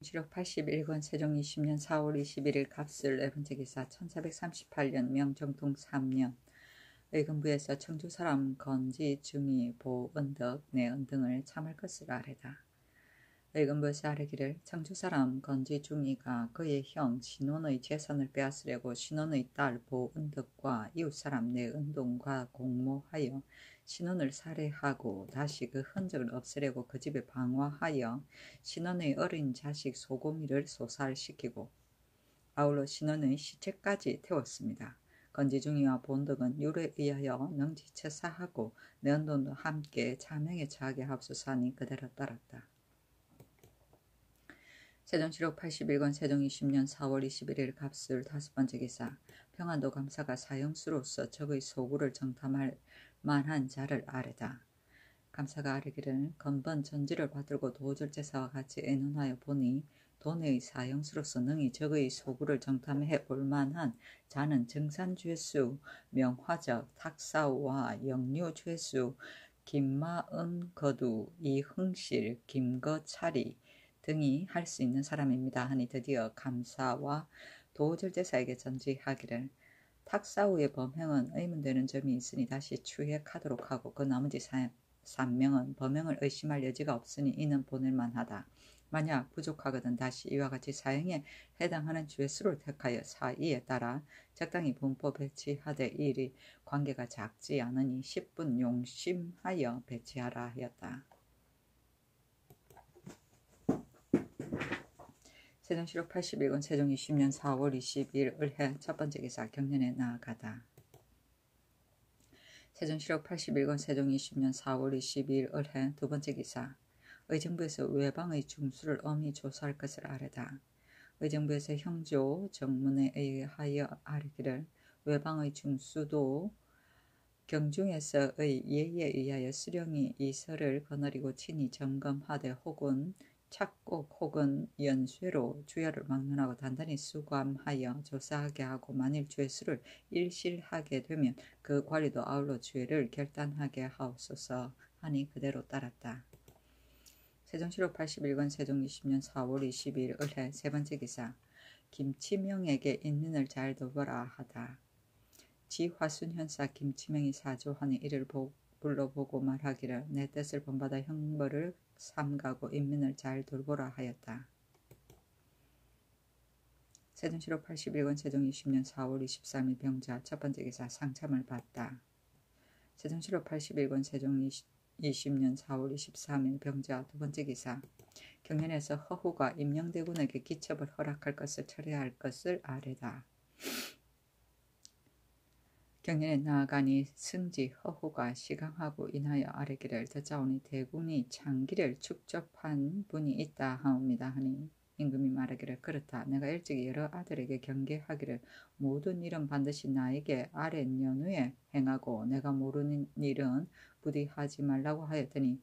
시력 81권 세종 20년 4월 21일 갑술 네 번째 기사 1438년 명정통 3년 의금부에서 청주 사람 건지 중이 보은덕 내은 등을 참을 것을 아뢰다. 의금부에서 아뢰기를 청주 사람 건지 중이가 그의 형 신원의 재산을 빼앗으려고 신원의 딸 보은덕과 이웃 사람 내은동과 공모하여 신원을 살해하고 다시 그 흔적을 없애려고 그 집에 방화하여 신원의 어린 자식 소고미를 소살시키고 아울러 신원의 시체까지 태웠습니다. 건지중이와 본덕은 율에 의하여 능지처사하고 내은동도 함께 자명에 처하게 하옵소서하니 그대로 따랐다. 세종시록 81권 세종 20년 4월 21일 갑술 다섯 번째 기사 평안도 감사가 사형수로서 적의 소구를 정탐할 만한 자를 아뢰다. 감사가 아뢰기를 건번 전지를 받들고 도절제사와 같이 의논하여 보니 도내의 사형수로서 능히 적의 소구를 정탐해 올만한 자는 정산죄수, 명화적, 탁사우와 영유죄수, 김마은거두, 이흥실, 김거차리 등이 할 수 있는 사람입니다 하니 드디어 감사와 도절제사에게 전지하기를 탁사우의 범행은 의문되는 점이 있으니 다시 추획하도록 하고 그 나머지 3명은 범행을 의심할 여지가 없으니 이는 보낼만하다. 만약 부족하거든 다시 이와 같이 사형에 해당하는 죄수를 택하여 사의에 따라 적당히 분포 배치하되 이 일이 관계가 작지 않으니 10분 용심하여 배치하라 하였다. 세종시록 81권 세종 20년 4월 20일 을해 첫 번째 기사 경년에 나아가다. 세종시록 81권 세종 20년 4월 22일 을해 두 번째 기사 의정부에서 외방의 중수를 엄히 조사할 것을 아뢰다. 의정부에서 형조 정문에 의하여 아뢰기를 외방의 중수도 경중에서의 예에 의하여 수령이 이설을 거느리고 친히 점검하되 혹은 착곡 혹은 연쇄로 주야를 막론하고 단단히 수감하여 조사하게 하고 만일 죄수를 일실하게 되면 그 관리도 아울러 죄를 결단하게 하옵소서 하니 그대로 따랐다. 세종시록 81권 세종 20년 4월 22일 을해 세 번째 기사 김치명에게 인민을 잘 돌보라 하다. 지화순 현사 김치명이 사조하니 이를 불러보고 말하기를 내 뜻을 본받아 형벌을 삼가고 인민을 잘 돌보라 하였다. 세종시록 81권 세종 20년 4월 23일 병자 첫 번째 기사 상참을 받다. 세종시록 81권 세종 20년 4월 23일 병자 두 번째 기사 경연에서 허후가 임영대군에게 기첩을 허락할 것을 처리할 것을 아뢰다. 경연에 나아가니 승지 허후가 시강하고 인하여 아뢰기를 듣자오니 대군이 장기를 축접한 분이 있다 하옵니다 하니 임금이 말하기를 그렇다. 내가 일찍이 여러 아들에게 경계하기를 모든 일은 반드시 나에게 아랫연후에 행하고 내가 모르는 일은 부디 하지 말라고 하였더니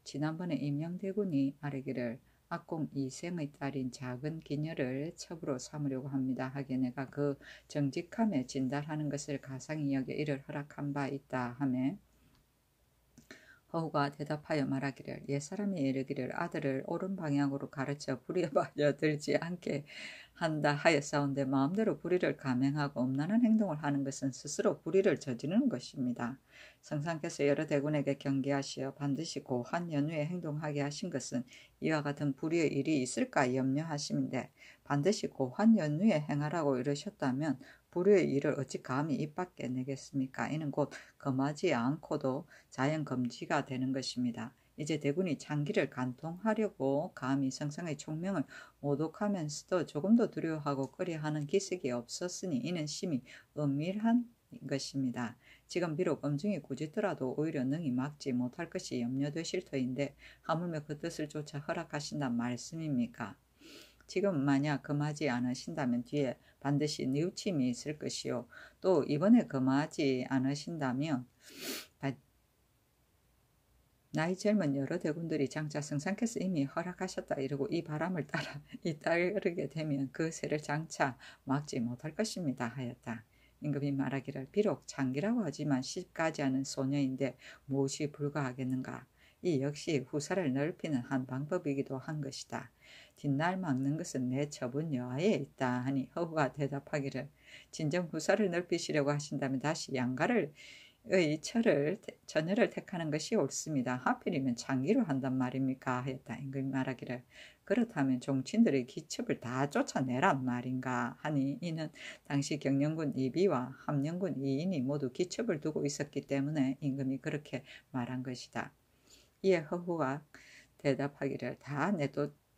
지난번에 임영대군이 아뢰기를 악공 이생의 딸인 작은 기녀를 첩으로 삼으려고 합니다 하기에 내가 그 정직함에 진달하는 것을 가상히 여겨 이를 허락한 바 있다 하매 허후가 대답하여 말하기를 옛사람이 이르기를 아들을 옳은 방향으로 가르쳐 불의에 빠져들지 않게 한다 하였사온데 마음대로 불의를 감행하고 엄란한 행동을 하는 것은 스스로 불의를 저지르는 것입니다. 성상께서 여러 대군에게 경계하시어 반드시 고한 연후에 행동하게 하신 것은 이와 같은 불의의 일이 있을까 염려하심인데 반드시 고한 연후에 행하라고 이르셨다면 불의의 일을 어찌 감히 입 밖에 내겠습니까? 이는 곧 금하지 않고도 자연 금지가 되는 것입니다. 이제 대군이 장기를 간통하려고 감히 성상의 총명을 모독하면서도 조금도 두려워하고 꺼려하는 기색이 없었으니 이는 심히 은밀한 것입니다. 지금 비록 엄중히 꾸짖더라도 오히려 능히 막지 못할 것이 염려되실 터인데 하물며 그 뜻을 쫓아 허락하신단 말씀입니까? 지금 만약 금하지 않으신다면 뒤에 반드시 뉘우침이 있을 것이요. 또 이번에 금하지 않으신다면 나이 젊은 여러 대군들이 장차 성상께서 이미 허락하셨다 이러고 이 바람을 따라 잇따르게 되면 그 새를 장차 막지 못할 것입니다 하였다. 임금이 말하기를 비록 장기라고 하지만 시집가지 않은 소녀인데 무엇이 불가하겠는가. 이 역시 후사를 넓히는 한 방법이기도 한 것이다. 뒷날 막는 것은 내 처분 여하에 있다 하니 허후가 대답하기를 진정 후사를 넓히시려고 하신다면 다시 양가를 의 처녀를 택하는 것이 옳습니다. 하필이면 장기로 한단 말입니까? 하였다. 임금이 말하기를 그렇다면 종친들의 기첩을 다 쫓아내란 말인가 하니 이는 당시 경영군 이비와 함령군 이인이 모두 기첩을 두고 있었기 때문에 임금이 그렇게 말한 것이다. 이에 허후가 대답하기를 다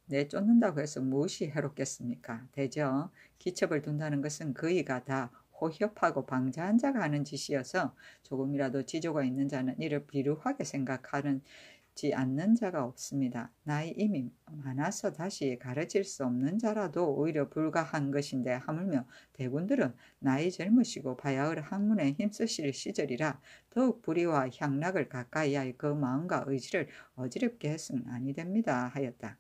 내쫓는다고 해서 무엇이 해롭겠습니까? 대저 기첩을 둔다는 것은 그이가 다 호협하고 방자한 자가 하는 짓이어서 조금이라도 지조가 있는 자는 이를 비루하게 생각하지 않는 자가 없습니다. 나이 이미 많아서 다시 가르칠 수 없는 자라도 오히려 불가한 것인데 하물며 대군들은 나이 젊으시고 바야흐로 학문에 힘쓰실 시절이라 더욱 불의와 향락을 가까이 할 그 마음과 의지를 어지럽게 해서는 아니 됩니다 하였다.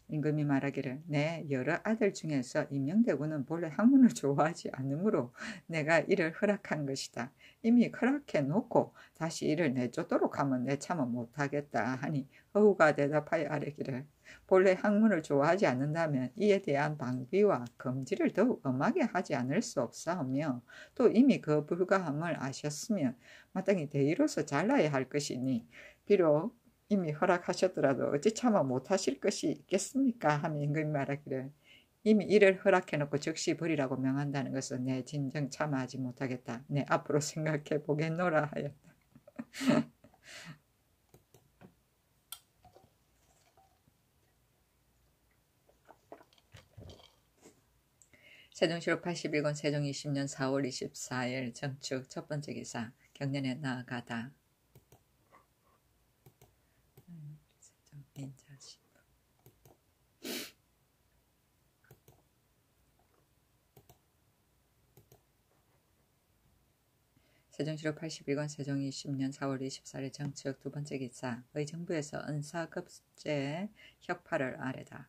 임금이 말하기를 내 여러 아들 중에서 임명대군은 본래 학문을 좋아하지 않으므로 내가 이를 허락한 것이다. 이미 허락해 놓고 다시 이를 내쫓도록 하면 내 참아 못하겠다 하니 허후가 대답하여 아뢰기를 본래 학문을 좋아하지 않는다면 이에 대한 방비와 금지를 더욱 엄하게 하지 않을 수 없사오며 또 이미 그 불가함을 아셨으면 마땅히 대의로서 잘라야 할 것이니 비록 이미 허락하셨더라도 어찌 참아 못하실 것이 있겠습니까? 하며 임금이 말하기를 이미 이를 허락해놓고 즉시 버리라고 명한다는 것은 내 진정 참아하지 못하겠다. 내 앞으로 생각해 보겠노라 하였다. 세종시로 81권 세종 20년 4월 24일 정축 첫 번째 기사 경년에 나아가다. 세종시로 81권 세종 20년 4월 24일 정축 두 번째 기사 의정부에서 은사급제 혁파를 아뢰다.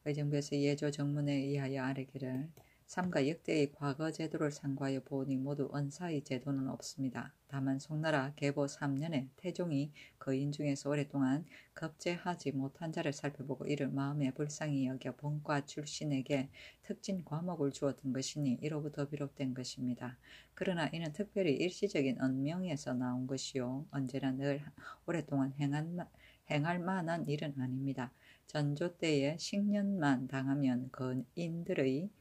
의정부에서 예조 정문에 의하여 아뢰기를 삼가 역대의 과거 제도를 상고하여 보니 모두 은사의 제도는 없습니다. 다만 송나라 계보 3년에 태종이 거인 중에서 오랫동안 급제하지 못한 자를 살펴보고 이를 마음에 불쌍히 여겨 본과 출신에게 특진 과목을 주었던 것이니 이로부터 비롯된 것입니다. 그러나 이는 특별히 일시적인 은명에서 나온 것이요 언제나 늘 오랫동안 행할 만한 일은 아닙니다. 전조 때에 식년만 당하면 건인들의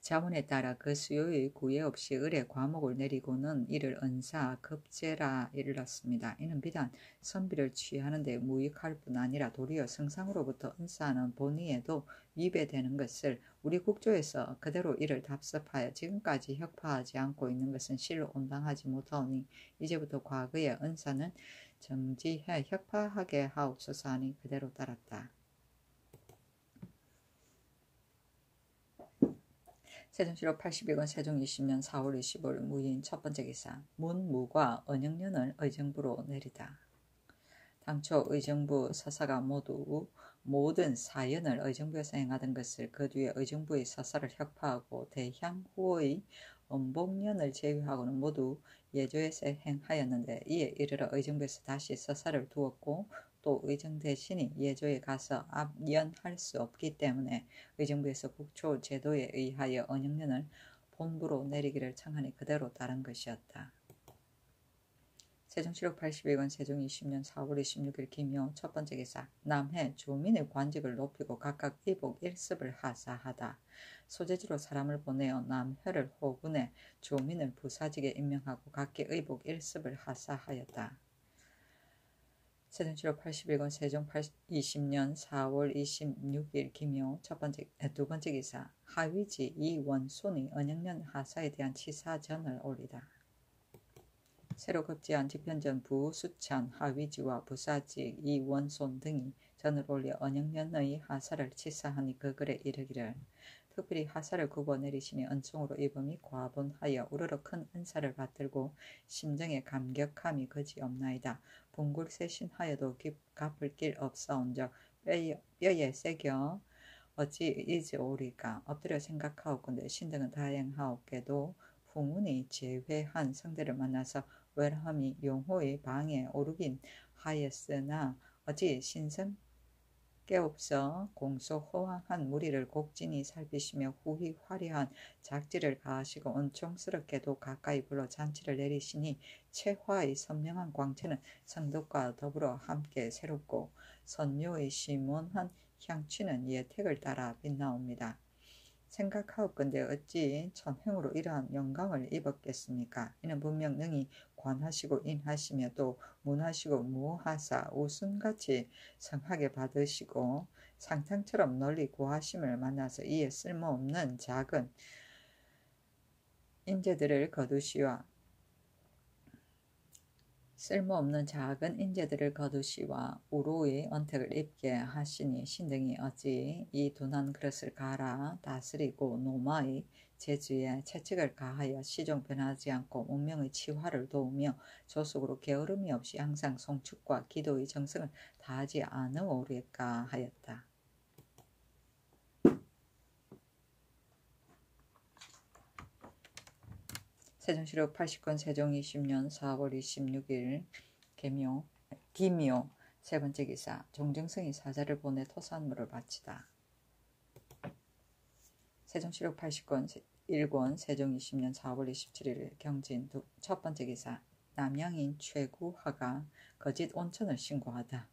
자원에 따라 그 수요의 구애 없이 을의 과목을 내리고는 이를 은사, 급제라 일렀습니다. 이는 비단 선비를 취하는 데 무익할 뿐 아니라 도리어 성상으로부터 은사하는 본의에도 위배되는 것을 우리 국조에서 그대로 이를 답습하여 지금까지 혁파하지 않고 있는 것은 실로 온당하지 못하오니 이제부터 과거의 은사는 정지해 혁파하게 하옵소서 하니 그대로 따랐다. 세종시로 81권 세종 20년 4월 25일 무인 첫 번째 기사 문무과 언영년을 의정부로 내리다. 당초 의정부 서사가 모든 사연을 의정부에서 행하던 것을 그 뒤에 의정부의 서사를 혁파하고 대향 후의 음복년을 제외하고는 모두 예조에서 행하였는데 이에 이르러 의정부에서 다시 서사를 두었고 또 의정 대신이 예조에 가서 압연할 수 없기 때문에 의정부에서 국초 제도에 의하여 언영년을 본부로 내리기를 청하니 그대로 따른 것이었다. 세종시록 81권 세종 20년 4월 26일 김효 첫 번째 기사 남해 주민의 관직을 높이고 각각 의복 1습을 하사하다. 소재지로 사람을 보내어 남해를 호군해 주민을 부사직에 임명하고 각기 의복 1습을 하사하였다. 세종시로 81권 세종 20년 4월 26일 김효 두 번째 기사 하위지 이원손이 언영년 하사에 대한 치사전을 올리다. 새로 급제한 집현전 부수천 하위지와 부사직 이원손 등이 전을 올려 언영년의 하사를 치사하니 그 글에 이르기를 특별히 하사를 굽어 내리시니 은총으로 입음이 과분하여 우러러 큰 은사를 받들고 심정에 감격함이 그지없나이다. 분굴세신하여도 갚을 길 없사온즉 뼈에 새겨 어찌 잊어오리까. 엎드려 생각하옵건대 신등은 다행하옵게도 풍운이 제회한 성대를 만나서 외람이 용호의 방에 오르긴 하였으나 어찌 신선 깨없어 공소호황한 무리를 곡진히 살피시며 후히 화려한 작지를 가하시고 은총스럽게도 가까이 불러 잔치를 내리시니 채화의 선명한 광채는 성덕과 더불어 함께 새롭고 선묘의 시몬한 향취는 예택을 따라 빛나옵니다. 생각하옵건대 어찌 천행으로 이러한 영광을 입었겠습니까? 이는 분명 능히 관하시고 인하시며 또 문하시고 무하사 우순같이 성하게 받으시고 상탕처럼 널리 구하심을 만나서 이에 쓸모없는 작은 인재들을 거두시와 우로의 언택을 입게 하시니 신등이 어찌 이 둔한 그릇을 갈아 다스리고 노마의 제주에 채찍을 가하여 시종 변하지 않고 문명의 치화를 도우며 조속으로 게으름이 없이 항상 송축과 기도의 정성을 다하지 않으오리까 하였다. 세종시록 80권 세종 20년 4월 26일 기묘 세 번째 기사 종정승이 사자를 보내 토산물을 바치다. 세종시록 80권 1권 세종 20년 4월 27일 경진 첫 번째 기사 남양인 최구하가 거짓 온천을 신고하다.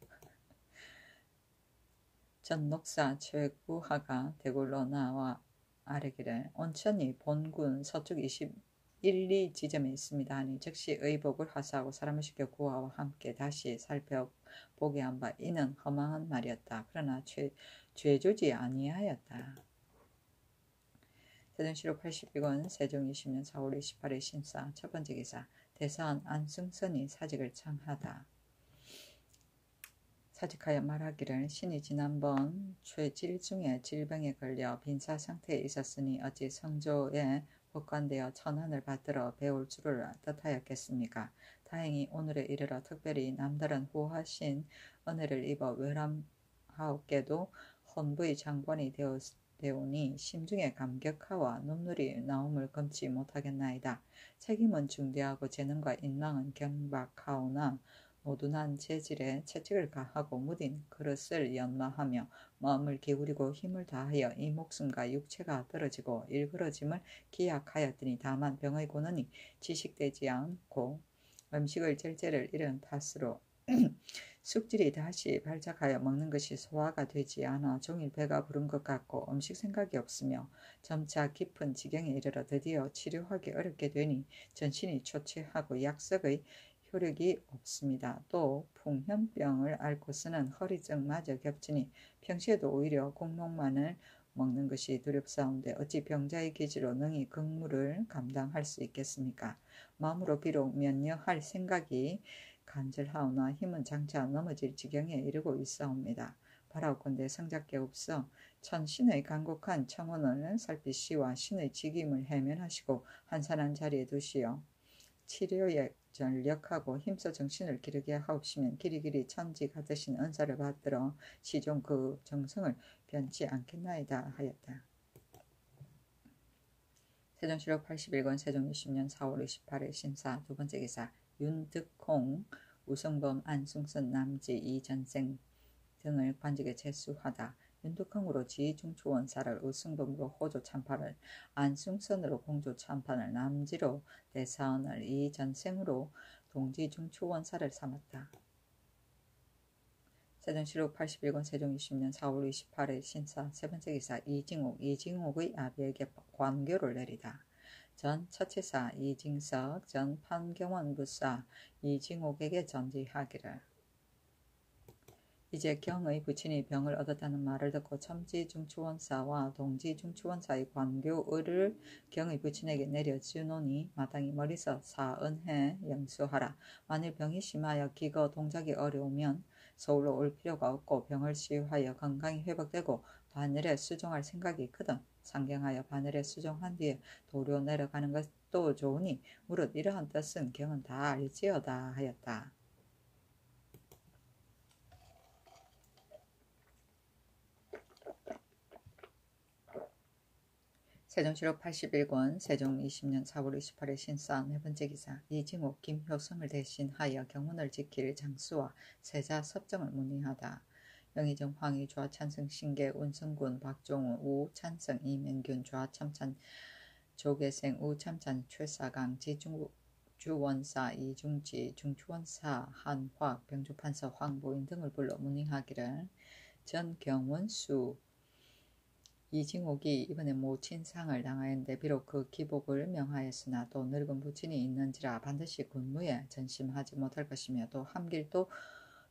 전녹사 최구하가 대궐로 나와 아뢰기를 온천이 본군 서쪽 1, 2 지점에 있습니다 하니 즉시 의복을 하사하고 사람을 시켜 구하와 함께 다시 살펴보게 한 바 이는 허망한 말이었다. 그러나 죄주지 아니하였다. 세종시록 82권 세종 20년 4월 28일 신사 첫 번째 기사 대사원 안승선이 사직을 청하다. 사직하여 말하기를 신이 지난번 최질중의 질병에 걸려 빈사 상태에 있었으니 어찌 성조에 복관되어 천안을 받들어 배울 줄을 뜻하였겠습니까? 다행히 오늘에 이르러 특별히 남다른 후하신 은혜를 입어 외람하옵게도 헌부의 장관이 되오니 심중에 감격하와 눈물이 나옴을 금치 못하겠나이다. 책임은 중대하고 재능과 인망은 경박하오나 모둔한 재질에 채찍을 가하고 무딘 그릇을 연마하며 마음을 기울이고 힘을 다하여 이 목숨과 육체가 떨어지고 일그러짐을 기약하였더니 다만 병의 고난이 지식되지 않고 음식을 절제를 잃은 탓으로 숙질이 다시 발작하여 먹는 것이 소화가 되지 않아 종일 배가 부른 것 같고 음식 생각이 없으며 점차 깊은 지경에 이르러 드디어 치료하기 어렵게 되니 전신이 초췌하고 약석의 효력이 없습니다. 또 풍현병을 앓고서는 허리증마저 겹치니 평시에도 오히려 공록만을 먹는 것이 두렵사온데 어찌 병자의 기지로 능히 극무를 감당할 수 있겠습니까? 마음으로 비록 면여할 생각이 간절하오나 힘은 장차 넘어질 지경에 이르고 있사옵니다. 바라옵건대 성작께 없어 천신의 간곡한 청혼을 살피시와 신의 직임을 해면하시고 한산한 자리에 두시어 치료에 전력하고 힘써 정신을 기르게 하옵시면 길이길이 천지 같으신 은사를 받들어 시종 그 정성을 변치 않겠나이다 하였다. 세종시록 81권 세종 20년 4월 28일 신사 두 번째 기사 윤득콩 우성범 안승선 남지 이전생 등을 관직에 제수하다. 윤득콩으로 지중추원사를 우승범으로 호조 참판을 안승선으로 공조 참판을 남지로 대사원을 이전생으로 동지중추원사를 삼았다. 세종시록 81권 세종 20년 4월 28일 신사 세 번째 기사 이징옥의 아비에게 관교를 내리다. 전 처치사 이징석 전 판경원 부사 이징옥에게 전지하기를 이제 경의 부친이 병을 얻었다는 말을 듣고 첨지중추원사와 동지중추원사의 관교의를 경의 부친에게 내려주노니 마땅히 멀리서 사은해 영수하라. 만일 병이 심하여 기거 동작이 어려우면 서울로 올 필요가 없고 병을 치유하여 건강이 회복되고 바늘에 수종할 생각이 있거든 상경하여 바늘에 수종한 뒤에 도로 내려가는 것도 좋으니 무릇 이러한 뜻은 경은 다 알지어다 하였다. 세종시록 81권 세종 20년 4월 28일 신사 네 번째 기사 이징옥 김효성을 대신하여 경문을 지킬 장수와 세자 섭정을 문의하다. 명의정 황희 좌찬성 신계 운성군 박종우 우찬성 이명균 좌참찬 조계생 우참찬 최사강 지주원사 이중지 중추원사 한화학 병주판사 황보인 등을 불러 문의하기를 전경원수 이징옥이 이번에 모친상을 당하였는데 비록 그 기복을 명하였으나 또 늙은 부친이 있는지라 반드시 군무에 전심하지 못할 것이며 또 함길도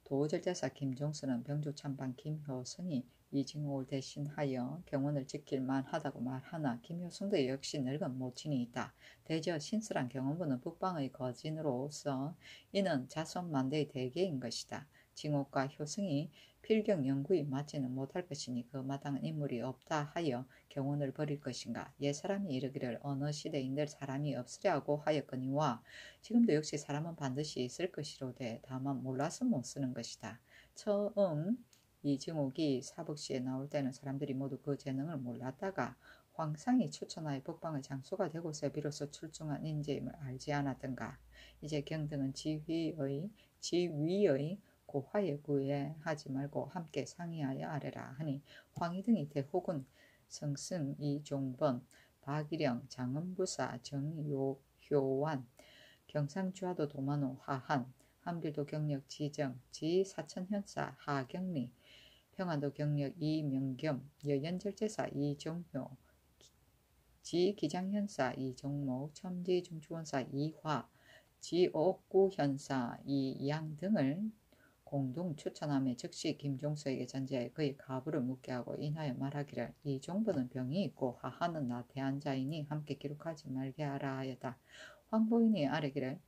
도절대사 김종수는 병조참반 김효성이 이징옥을 대신하여 경원을 지킬 만하다고 말하나 김효성도 역시 늙은 모친이 있다. 대저 신설한 경원부는 북방의 거진으로서 이는 자손만대의 대계인 것이다. 징옥과 효성이 필경 연구에 맞지는 못할 것이니 그 마땅한 인물이 없다 하여 경원을 버릴 것인가. 옛사람이 이르기를 어느 시대인들 사람이 없으려고 하였거니와 지금도 역시 사람은 반드시 있을 것이로되 다만 몰라서 못 쓰는 것이다. 처음 이징옥이 사북시에 나올 때는 사람들이 모두 그 재능을 몰랐다가 황상이 추천하여 북방의 장수가 되고서 비로소 출중한 인재임을 알지 않았던가. 이제 경등은 지위의 고화에 구애하지 말고 함께 상의하여 아래라 하니 황희 등이 대호군 성승 이종번 박일영 장은부사 정효환 경상주하도 도만호 하한 함길도 경력 지정 지사천현사 하경리 평안도 경력 이명겸 여연절제사 이종효 지기장현사 이종모 첨지중추원사 이화 지옥구현사 이양 등을 공동 추천함에 즉시 김종서에게 전제하여 그의 가부를 묻게 하고 인하여 말하기를 이 종부는 병이 있고 하하는 나태한 자이니 함께 기록하지 말게 하라 하였다. 황보인이 아뢰기를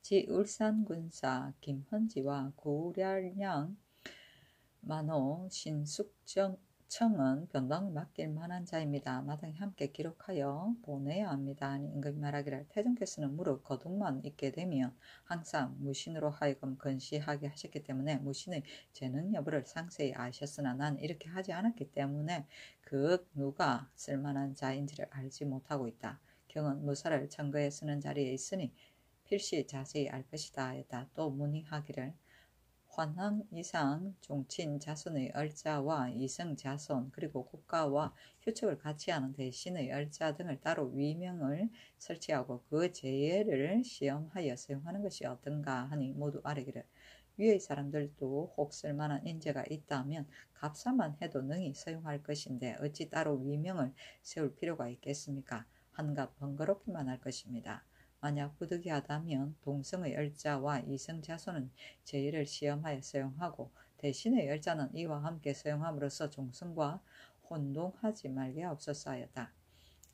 지 울산군사 김헌지와 구랴량 만호 신숙청은 변방을 맡길 만한 자입니다. 마땅히 함께 기록하여 보내야 합니다. 하니 임금이 말하기를 태종께서는 무릇 거동만 있게 되면 항상 무신으로 하여금 건시하게 하셨기 때문에 무신의 재능 여부를 상세히 아셨으나 난 이렇게 하지 않았기 때문에 그 누가 쓸만한 자인지를 알지 못하고 있다. 경은 무사를 청거에 쓰는 자리에 있으니 필시 자세히 알 것이다 하였다. 또 문의하기를 환왕 이상 종친 자손의 얼자와 이성 자손 그리고 국가와 휴척을 같이 하는 대신의 얼자 등을 따로 위명을 설치하고 그 제예를 시험하여 사용하는 것이 어떤가 하니 모두 아뢰기를 위의 사람들도 혹 쓸만한 인재가 있다면 값사만 해도 능히 사용할 것인데 어찌 따로 위명을 세울 필요가 있겠습니까? 한갓 번거롭기만 할 것입니다. 만약 부득이하다면 동성의 열자와 이성 자손은 제의를 시험하여 사용하고 대신의 열자는 이와 함께 사용함으로써 종성과 혼동하지 말게 하옵소서 하였다.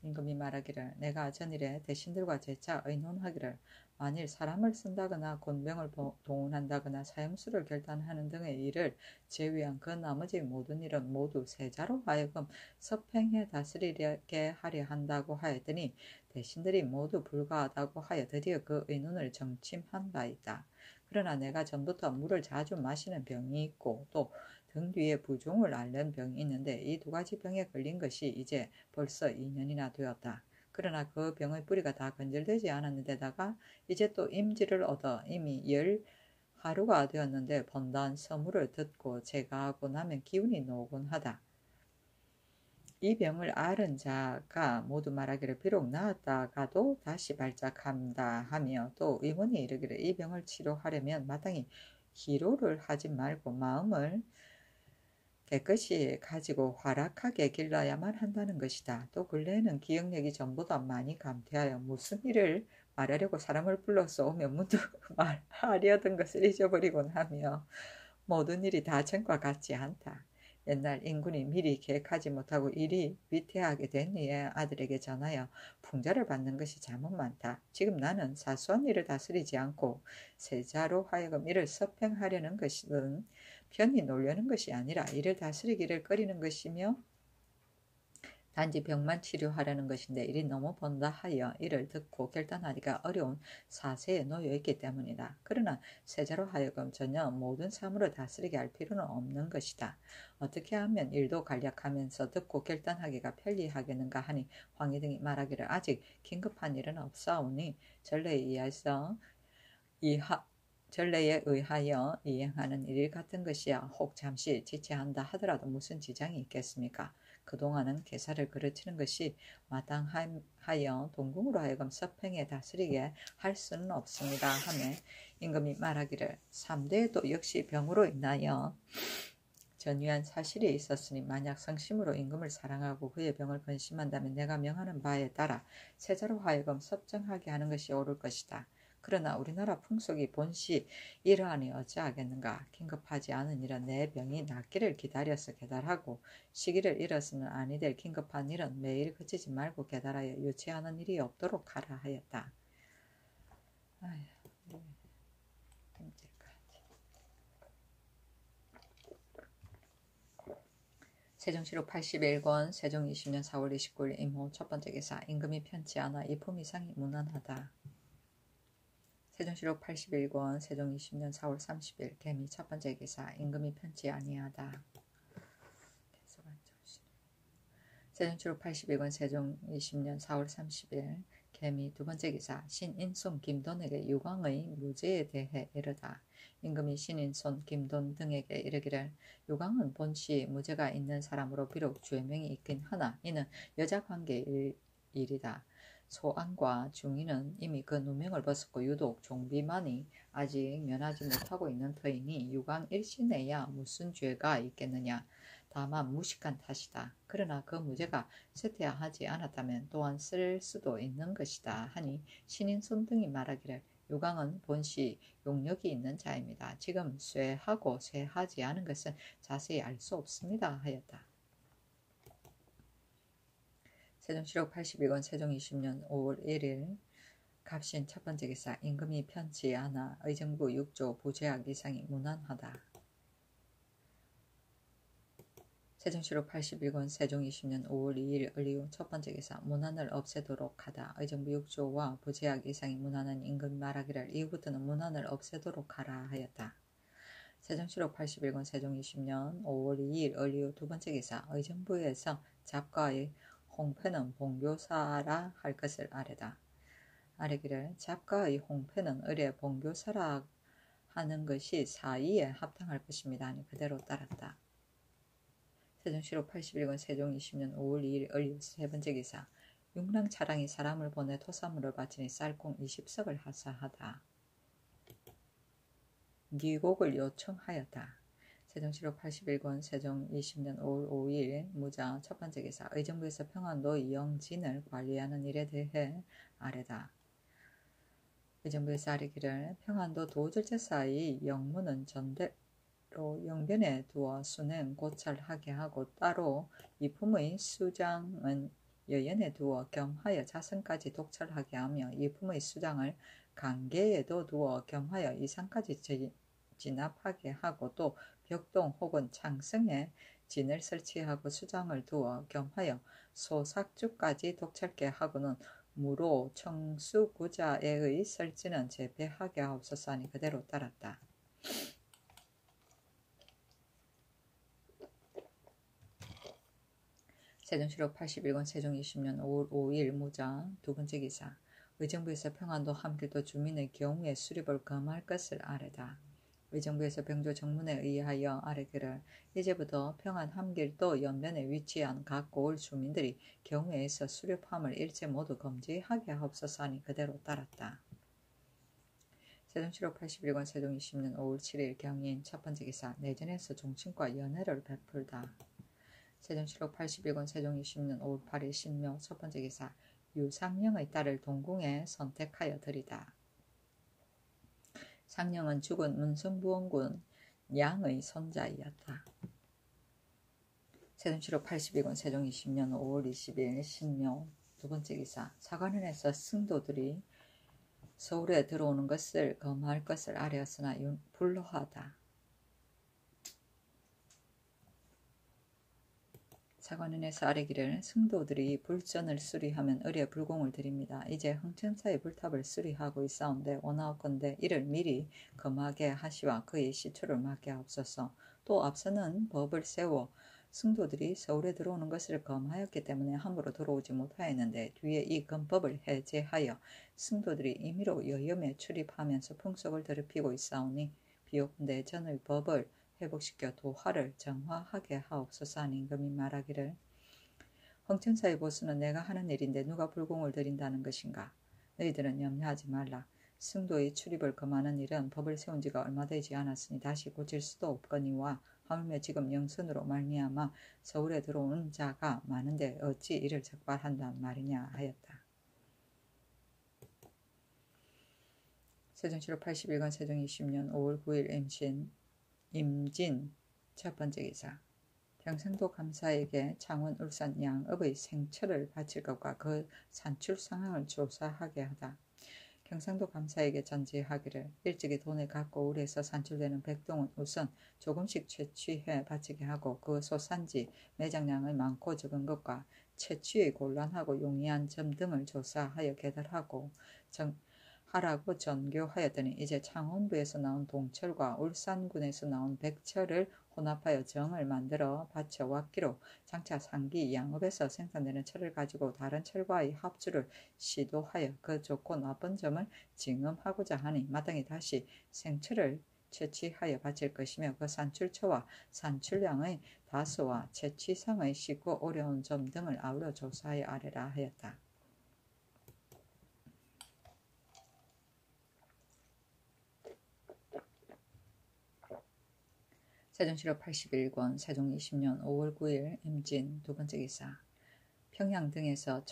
임금이 말하기를 내가 전일에 대신들과 재차 의논하기를 만일 사람을 쓴다거나 곤병을 동원한다거나 사형수를 결단하는 등의 일을 제외한 그 나머지 모든 일은 모두 세자로 하여금 서팽해 다스리게 하려 한다고 하였더니 대신들이 모두 불가하다고 하여 드디어 그 의논을 정침한 바 있다. 그러나 내가 전부터 물을 자주 마시는 병이 있고 또 등 뒤에 부종을 앓는 병이 있는데 이 두 가지 병에 걸린 것이 이제 벌써 2년이나 되었다. 그러나 그 병의 뿌리가 다 건절되지 않았는데다가 이제 또 임지를 얻어 이미 10하루가 되었는데 번다한 서무를 듣고 제가하고 나면 기운이 노곤하다. 이 병을 앓은 자가 모두 말하기를 비록 나았다가도 다시 발작한다 하며 또 의문이 이르기를 이 병을 치료하려면 마땅히 기로를 하지 말고 마음을 깨끗이 가지고 활락하게 길러야만 한다는 것이다. 또 근래에는 기억력이 전보다 많이 감퇴하여 무슨 일을 말하려고 사람을 불러서 오면 문득 말하려던 것을 잊어버리곤 하며 모든 일이 다 전과 같지 않다. 옛날 인군이 미리 계획하지 못하고 일이 위태하게 된 이에 아들에게 전하여 풍자를 받는 것이 잘못 많다. 지금 나는 사소한 일을 다스리지 않고 세자로 하여금 이를 서팽하려는 것은 편히 놀려는 것이 아니라 이를 다스리기를 꺼리는 것이며 단지 병만 치료하려는 것인데 일이 너무 번다 하여 이를 듣고 결단하기가 어려운 사세에 놓여 있기 때문이다. 그러나 세자로 하여금 전혀 모든 사물을 다스리게 할 필요는 없는 것이다. 어떻게 하면 일도 간략하면서 듣고 결단하기가 편리하겠는가 하니 황희 등이 말하기를 아직 긴급한 일은 없사오니 전례에 의해서 전례에 의하여 이행하는 일 같은 것이야 혹 잠시 지체한다 하더라도 무슨 지장이 있겠습니까? 그동안은 계사를 그르치는 것이 마땅하여 동궁으로 하여금 서평에 다스리게 할 수는 없습니다 하며 임금이 말하기를 3대에도 역시 병으로 인하여 전유한 사실이 있었으니 만약 성심으로 임금을 사랑하고 그의 병을 근심한다면 내가 명하는 바에 따라 세자로 하여금 섭정하게 하는 것이 옳을 것이다. 그러나 우리나라 풍속이 본시 이러하니 어찌하겠는가. 긴급하지 않은 일은 내 병이 낫기를 기다려서 계달하고 시기를 잃어서는 아니 될 긴급한 일은 매일 그치지 말고 계달하여 유치하는 일이 없도록 하라 하였다. 아휴, 세종시록 81권 세종 20년 4월 29일 임호 첫번째 기사 임금이 편치 않아 이품 이상이 무난하다. 세종시록 81권 세종 20년 4월 30일 개미 첫번째 기사 임금이 편치 아니하다. 세종시록 81권 세종 20년 4월 30일 개미 두번째 기사 신인손 김돈에게 유광의 무죄에 대해 이르다. 임금이 신인손 김돈 등에게 이르기를 유광은 본시 무죄가 있는 사람으로 비록 죄명이 있긴 하나 이는 여자관계의 일이다. 소안과 중인은 이미 그 누명을 벗었고 유독 종비만이 아직 면하지 못하고 있는 터이니 유광 일신에야 무슨 죄가 있겠느냐. 다만 무식한 탓이다. 그러나 그 무죄가 쇠퇴하지 않았다면 또한 쓸 수도 있는 것이다 하니 신인손 등이 말하기를 유광은 본시 용력이 있는 자입니다. 지금 쇠하고 쇠하지 않은 것은 자세히 알 수 없습니다 하였다. 세종시록 81권 세종 20년 5월 1일 갑신 첫번째 기사 임금이 편치 않아 의정부 6조 부제학 이상이 무난하다. 세종시록 81권 세종 20년 5월 2일 을리우 첫번째 기사 문안을 없애도록 하다. 의정부 6조와 부제학 이상이 문안은 임금이 말하기를 이후부터는 문안을 없애도록 하라 하였다. 세종시록 81권 세종 20년 5월 2일 을리우 두번째 기사 의정부에서 잡과의 홍패는 봉교사라 할 것을 아뢰다. 아뢰기를 잡과의 홍패는 을의 봉교사라 하는 것이 사이에 합당할 것입니다 하니 그대로 따랐다. 세종시록 81권 세종 20년 5월 2일 을리우 세번째 기사 육랑차량이 사람을 보내 토사물을 바치니 쌀콩 20석을 하사하다. 니곡을 요청하였다. 세종시록 81권 세종 20년 5월 5일 무자 첫번째 기사 의정부에서 평안도 이영진을 관리하는 일에 대해 아뢰다. 의정부에서 아뢰기를 평안도 도절제사의 영무는 전대로 영변에 두어 순행 고찰하게 하고 따로 이품의 수장은 여연에 두어 겸하여 자선까지 독찰하게 하며 이품의 수장을 강계에도 두어 겸하여 이상까지 진압하게 하고 또 벽동 혹은 창성에 진을 설치하고 수장을 두어 겸하여 소삭주까지 독찰게 하고는 무로 청수구자에의 설치는 재배하게 하옵소서 하니 그대로 따랐다. 세종시록 81권 세종 20년 5월 5일 무자 두번째 기사 의정부에서 평안도 함길도 주민의 경우에 수립을 금할 것을 아뢰다. 의정부에서 병조 정문에 의하여 아뢰기를 이제부터 평안 함길도 연면에 위치한 각 고을 주민들이 경우에서 수립함을 일제 모두 금지하게 하옵소서 하니 그대로 따랐다. 세종시록 81권 세종 20년 5월 7일 경인 첫번째 기사 내전에서 종친과 연회를 베풀다. 세종시록 81권 세종 20년 5월 8일 신묘 첫번째 기사 유상령의 딸을 동궁에 선택하여 드리다. 상령은 죽은 문성부원군 양의 손자이었다. 세종시록 82권 세종 20년 5월 20일 신묘 두번째 기사 사관원에서 승도들이 서울에 들어오는 것을 금할 것을 아뢰었으나 불허하다. 사관원에서 아뢰기를 승도들이 불전을 수리하면 을에 불공을 드립니다. 이제 흥천사의 불탑을 수리하고 있사온데 원하옵건대 이를 미리 금하게 하시와 그의 시초를 막게 하옵소서. 또 앞서는 법을 세워 승도들이 서울에 들어오는 것을 검하였기 때문에 함부로 들어오지 못하였는데 뒤에 이 검법을 해제하여 승도들이 임의로 여염에 출입하면서 풍속을 더럽히고 있사오니 비옵건대 전의 법을 회복시켜 도화를 정화하게 하옵소서 하니 임금이 말하기를 황천사의 보수는 내가 하는 일인데 누가 불공을 들인다는 것인가. 너희들은 염려하지 말라. 승도의 출입을 금하는 일은 법을 세운 지가 얼마 되지 않았으니 다시 고칠 수도 없거니와 하물며 지금 영선으로 말미암아 서울에 들어온 자가 많은데 어찌 이를 적발한단 말이냐 하였다. 세종시로 81권 세종 20년 5월 9일 임진 첫 번째 기사. 경상도 감사에게 창원, 울산 양읍의 생철을 바칠 것과 그 산출 상황을 조사하게 하다. 경상도 감사에게 전지하기를 일찍이 돈을 갖고 울에서 산출되는 백동은 우선 조금씩 채취해 바치게 하고 그 소산지 매장량의 많고 적은 것과 채취의 곤란하고 용이한 점 등을 조사하여 계달하고 하라고 전교하였더니 이제 창원부에서 나온 동철과 울산군에서 나온 백철을 혼합하여 정을 만들어 바쳐왔기로 장차 상기 양읍에서 생산되는 철을 가지고 다른 철과의 합주를 시도하여 그 좋고 나쁜 점을 징음하고자 하니 마땅히 다시 생철을 채취하여 바칠 것이며 그 산출처와 산출량의 다수와 채취상의 쉽고 어려운 점 등을 아우러 조사하여 아래라 하였다. 세종시로 81권 세종 20년 5월 9일 임진 두 번째 기사. 평양 등에서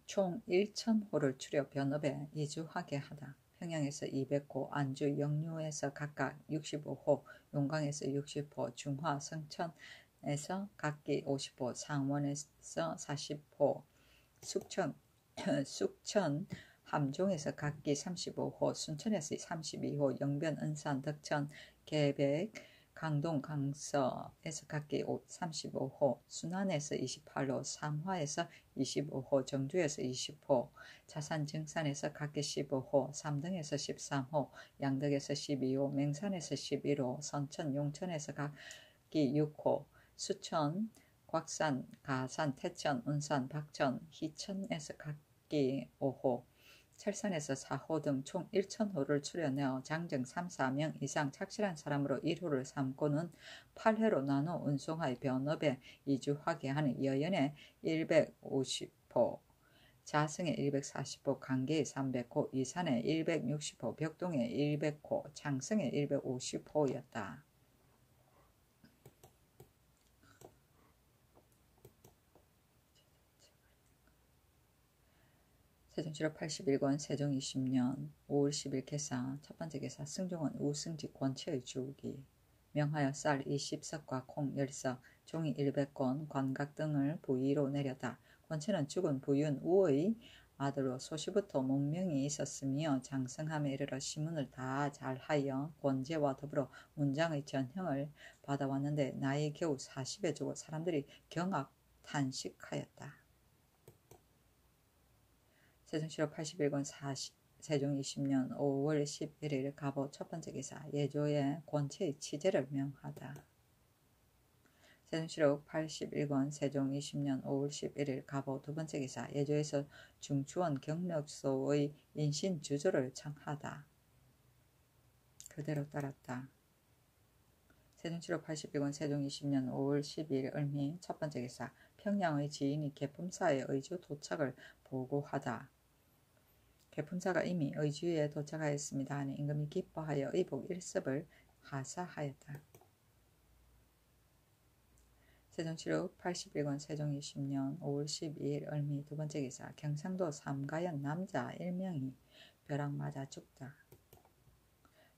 총 1,000호를 추려 변업에 이주하게 하다. 평양에서 200호, 안주, 영유에서 각각 65호, 용강에서 60호, 중화, 성천에서 각기 50호, 상원에서 40호, 숙천, 함종에서 각기 35호, 순천에서 32호, 영변, 은산, 덕천, 계백, 강동, 강서에서 각기 35호, 순안에서 28호, 삼화에서 25호, 정주에서 20호, 자산, 증산에서 각기 15호, 삼등에서 13호, 양덕에서 12호, 맹산에서 11호, 선천, 용천에서 각기 6호, 수천, 곽산, 가산, 태천, 운산, 박천, 희천에서 각기 5호, 철산에서 4호 등 총 1,000호를 추려내어 장정 3, 4명 이상 착실한 사람으로 1호를 삼고는 8회로 나눠 운송하여 변업에 이주하게 하는 여연에 150호, 자승에 240호, 강계에 300호, 이산에 160호, 벽동에 200호, 창성에 250호였다. 세종시로 81권 세종 20년 5월 10일 개사 첫 번째 개사. 승종은 우승직 권치의 주기. 명하여 쌀 20석과 콩 10석, 종이 100권, 관각 등을 부위로 내렸다. 권치는 죽은 부윤 우의 아들로 소시부터 문명이 있었으며 장성함에 이르러 시문을 다 잘하여 권제와 더불어 문장의 전형을 받아왔는데 나이 겨우 40에 주고 사람들이 경악 탄식하였다. 세종시로 81권 세종 20년 5월 11일 갑오 첫 번째 기사. 예조의 권치의 치제를 명하다. 세종시로 81권 세종 20년 5월 11일 갑오 두 번째 기사. 예조에서 중추원 경력소의 인신 주조를 청하다. 그대로 따랐다. 세종시로 81권 세종 20년 5월 12일 을미 첫 번째 기사. 평양의 지인이 개품사의 의주 도착을 보고하다. 개품사가 이미 의주에 도착하였습니다 하니 임금이 기뻐하여 의복 1습을 하사하였다. 세종시록 81권 세종 20년 5월 12일 을미 두 번째 기사. 경상도 삼가연 남자 1명이 벼락 맞아 죽다.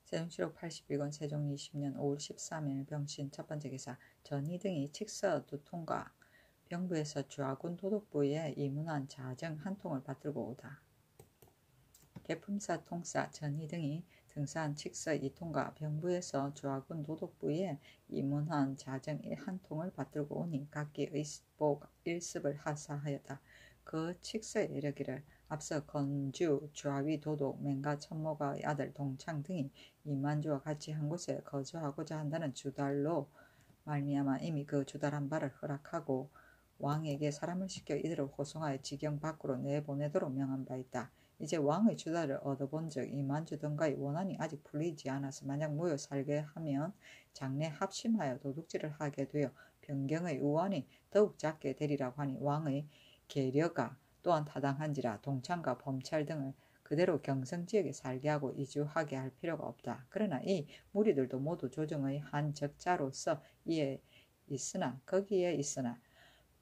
세종시록 81권 세종 20년 5월 13일 병신 첫 번째 기사. 전이 등이 칙서 2통과 병부에서 주하군 도독부에 이문한 자정 1통을 받들고 오다. 개품사 통사 전이 등이 등산 칙서 2통과 병부에서 주하군 도독부에 이문한 자정 1통을 받들고 오니 각기 의복 1습을 하사하였다. 그 칙서에 이르기를 앞서 건주, 주하위 도독, 맹가 천모가의 아들 동창 등이 이만주와 같이 한 곳에 거주하고자 한다는 주달로 말미암아 이미 그 주달한 바를 허락하고 왕에게 사람을 시켜 이들을 호송하여 지경 밖으로 내보내도록 명한 바 있다. 이제 왕의 주달을 얻어본즉 이만주 등과의 원한이 아직 풀리지 않아서 만약 모여 살게 하면 장래 합심하여 도둑질을 하게 되어 변경의 우환이 더욱 작게 되리라고 하니 왕의 계려가 또한 타당한지라 동창과 범찰 등을 그대로 경성지역에 살게 하고 이주하게 할 필요가 없다. 그러나 이 무리들도 모두 조정의 한 적자로서 거기에 있으나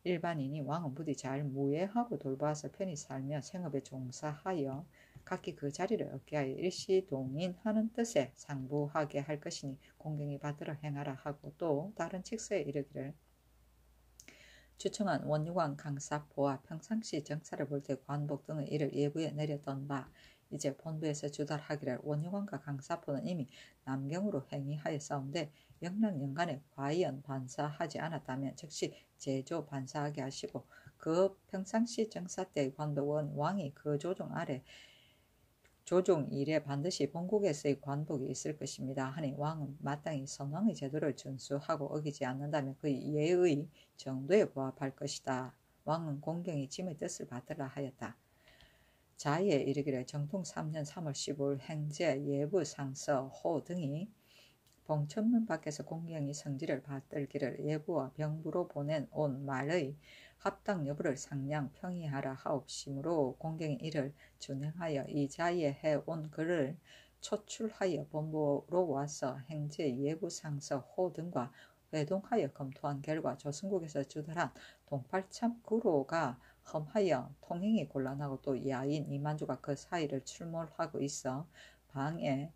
일반인이 왕은 부디 잘 무예하고 돌봐서 편히 살며 생업에 종사하여 각기 그 자리를 얻게 하여 일시동인하는 뜻에 상부하게 할 것이니 공경히 받들어 행하라 하고 또 다른 칙서에 이르기를 주청한 원유관 강사포와 평상시 정사를 볼 때 관복 등의 일을 예부에 내렸던 바 이제 본부에서 주달하기를 원유관과 강사포는 이미 남경으로 행위하였사온데 영락 연간에 과연 반사하지 않았다면 즉시 제조 반사하게 하시고 그 평상시 정사 때의 관복은 왕이 그 조종 일에 반드시 본국에서의 관복이 있을 것입니다. 하니 왕은 마땅히 선왕의 제도를 준수하고 어기지 않는다면 그 예의 정도에 부합할 것이다. 왕은 공경이 짐의 뜻을 받들라 하였다. 자에 이르기를 정통 3년 3월 15일 행제 예부 상서 호 등이 봉천문 밖에서 공경이 성지를 받들기를 예부와 병부로 보낸 온 말의 합당 여부를 상량 평의하라 하옵심으로 공경이 이를 준행하여 이 자리에 해온 글을 초출하여 본부로 와서 행제 예부 상서 호 등과 회동하여 검토한 결과 조선국에서 주달한 동팔참 구로가 험하여 통행이 곤란하고 또 야인 이만주가 그 사이를 출몰하고 있어 방에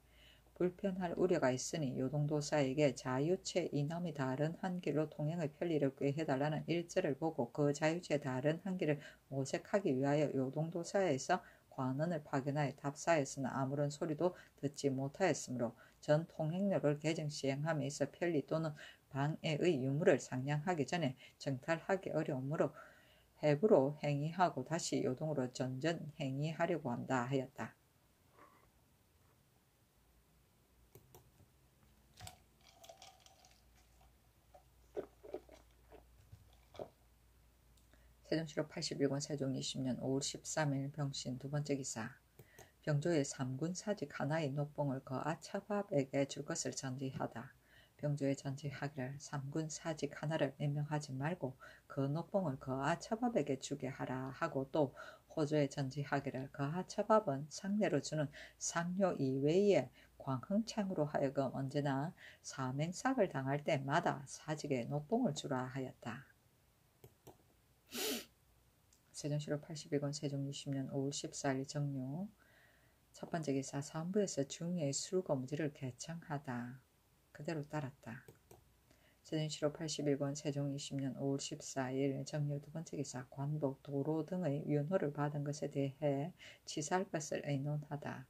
불편할 우려가 있으니 요동도사에게 자유체 이남이 다른 한 길로 통행의 편리를 꾀해달라는 일절을 보고 그 자유체 다른 한 길을 모색하기 위하여 요동도사에서 관원을 파견하여 답사했으나 아무런 소리도 듣지 못하였으므로 전 통행료를 개정 시행함에 있어 편리 또는 방해의 유무를 상량하기 전에 정탈하기 어려우므로 해부로 행위하고 다시 요동으로 전전 행위하려고 한다 하였다. 세종시록 81권 세종 20년 5월 13일 병신 두 번째 기사 병조의 3군 사직 하나의 녹봉을 그 아차밥에게 줄 것을 전지하다. 병조에 전지하기를 3군 사직 하나를 임명하지 말고 그 녹봉을 그 아차밥에게 주게 하라 하고 또 호조에 전지하기를 그 아차밥은 상례로 주는 상료 이외에 광흥창으로 하여금 언제나 사맹삭을 당할 때마다 사직에 녹봉을 주라 하였다. 세종시록 81권 세종 60년 5월 14일 정료 첫 번째 기사 사헌부에서 중의의 술검지를 개청하다. 그대로 따랐다. 세종시록 81권 세종 20년 5월 14일 정료 두 번째 기사 관복, 도로 등의 윤호를 받은 것에 대해 치사할 것을 의논하다.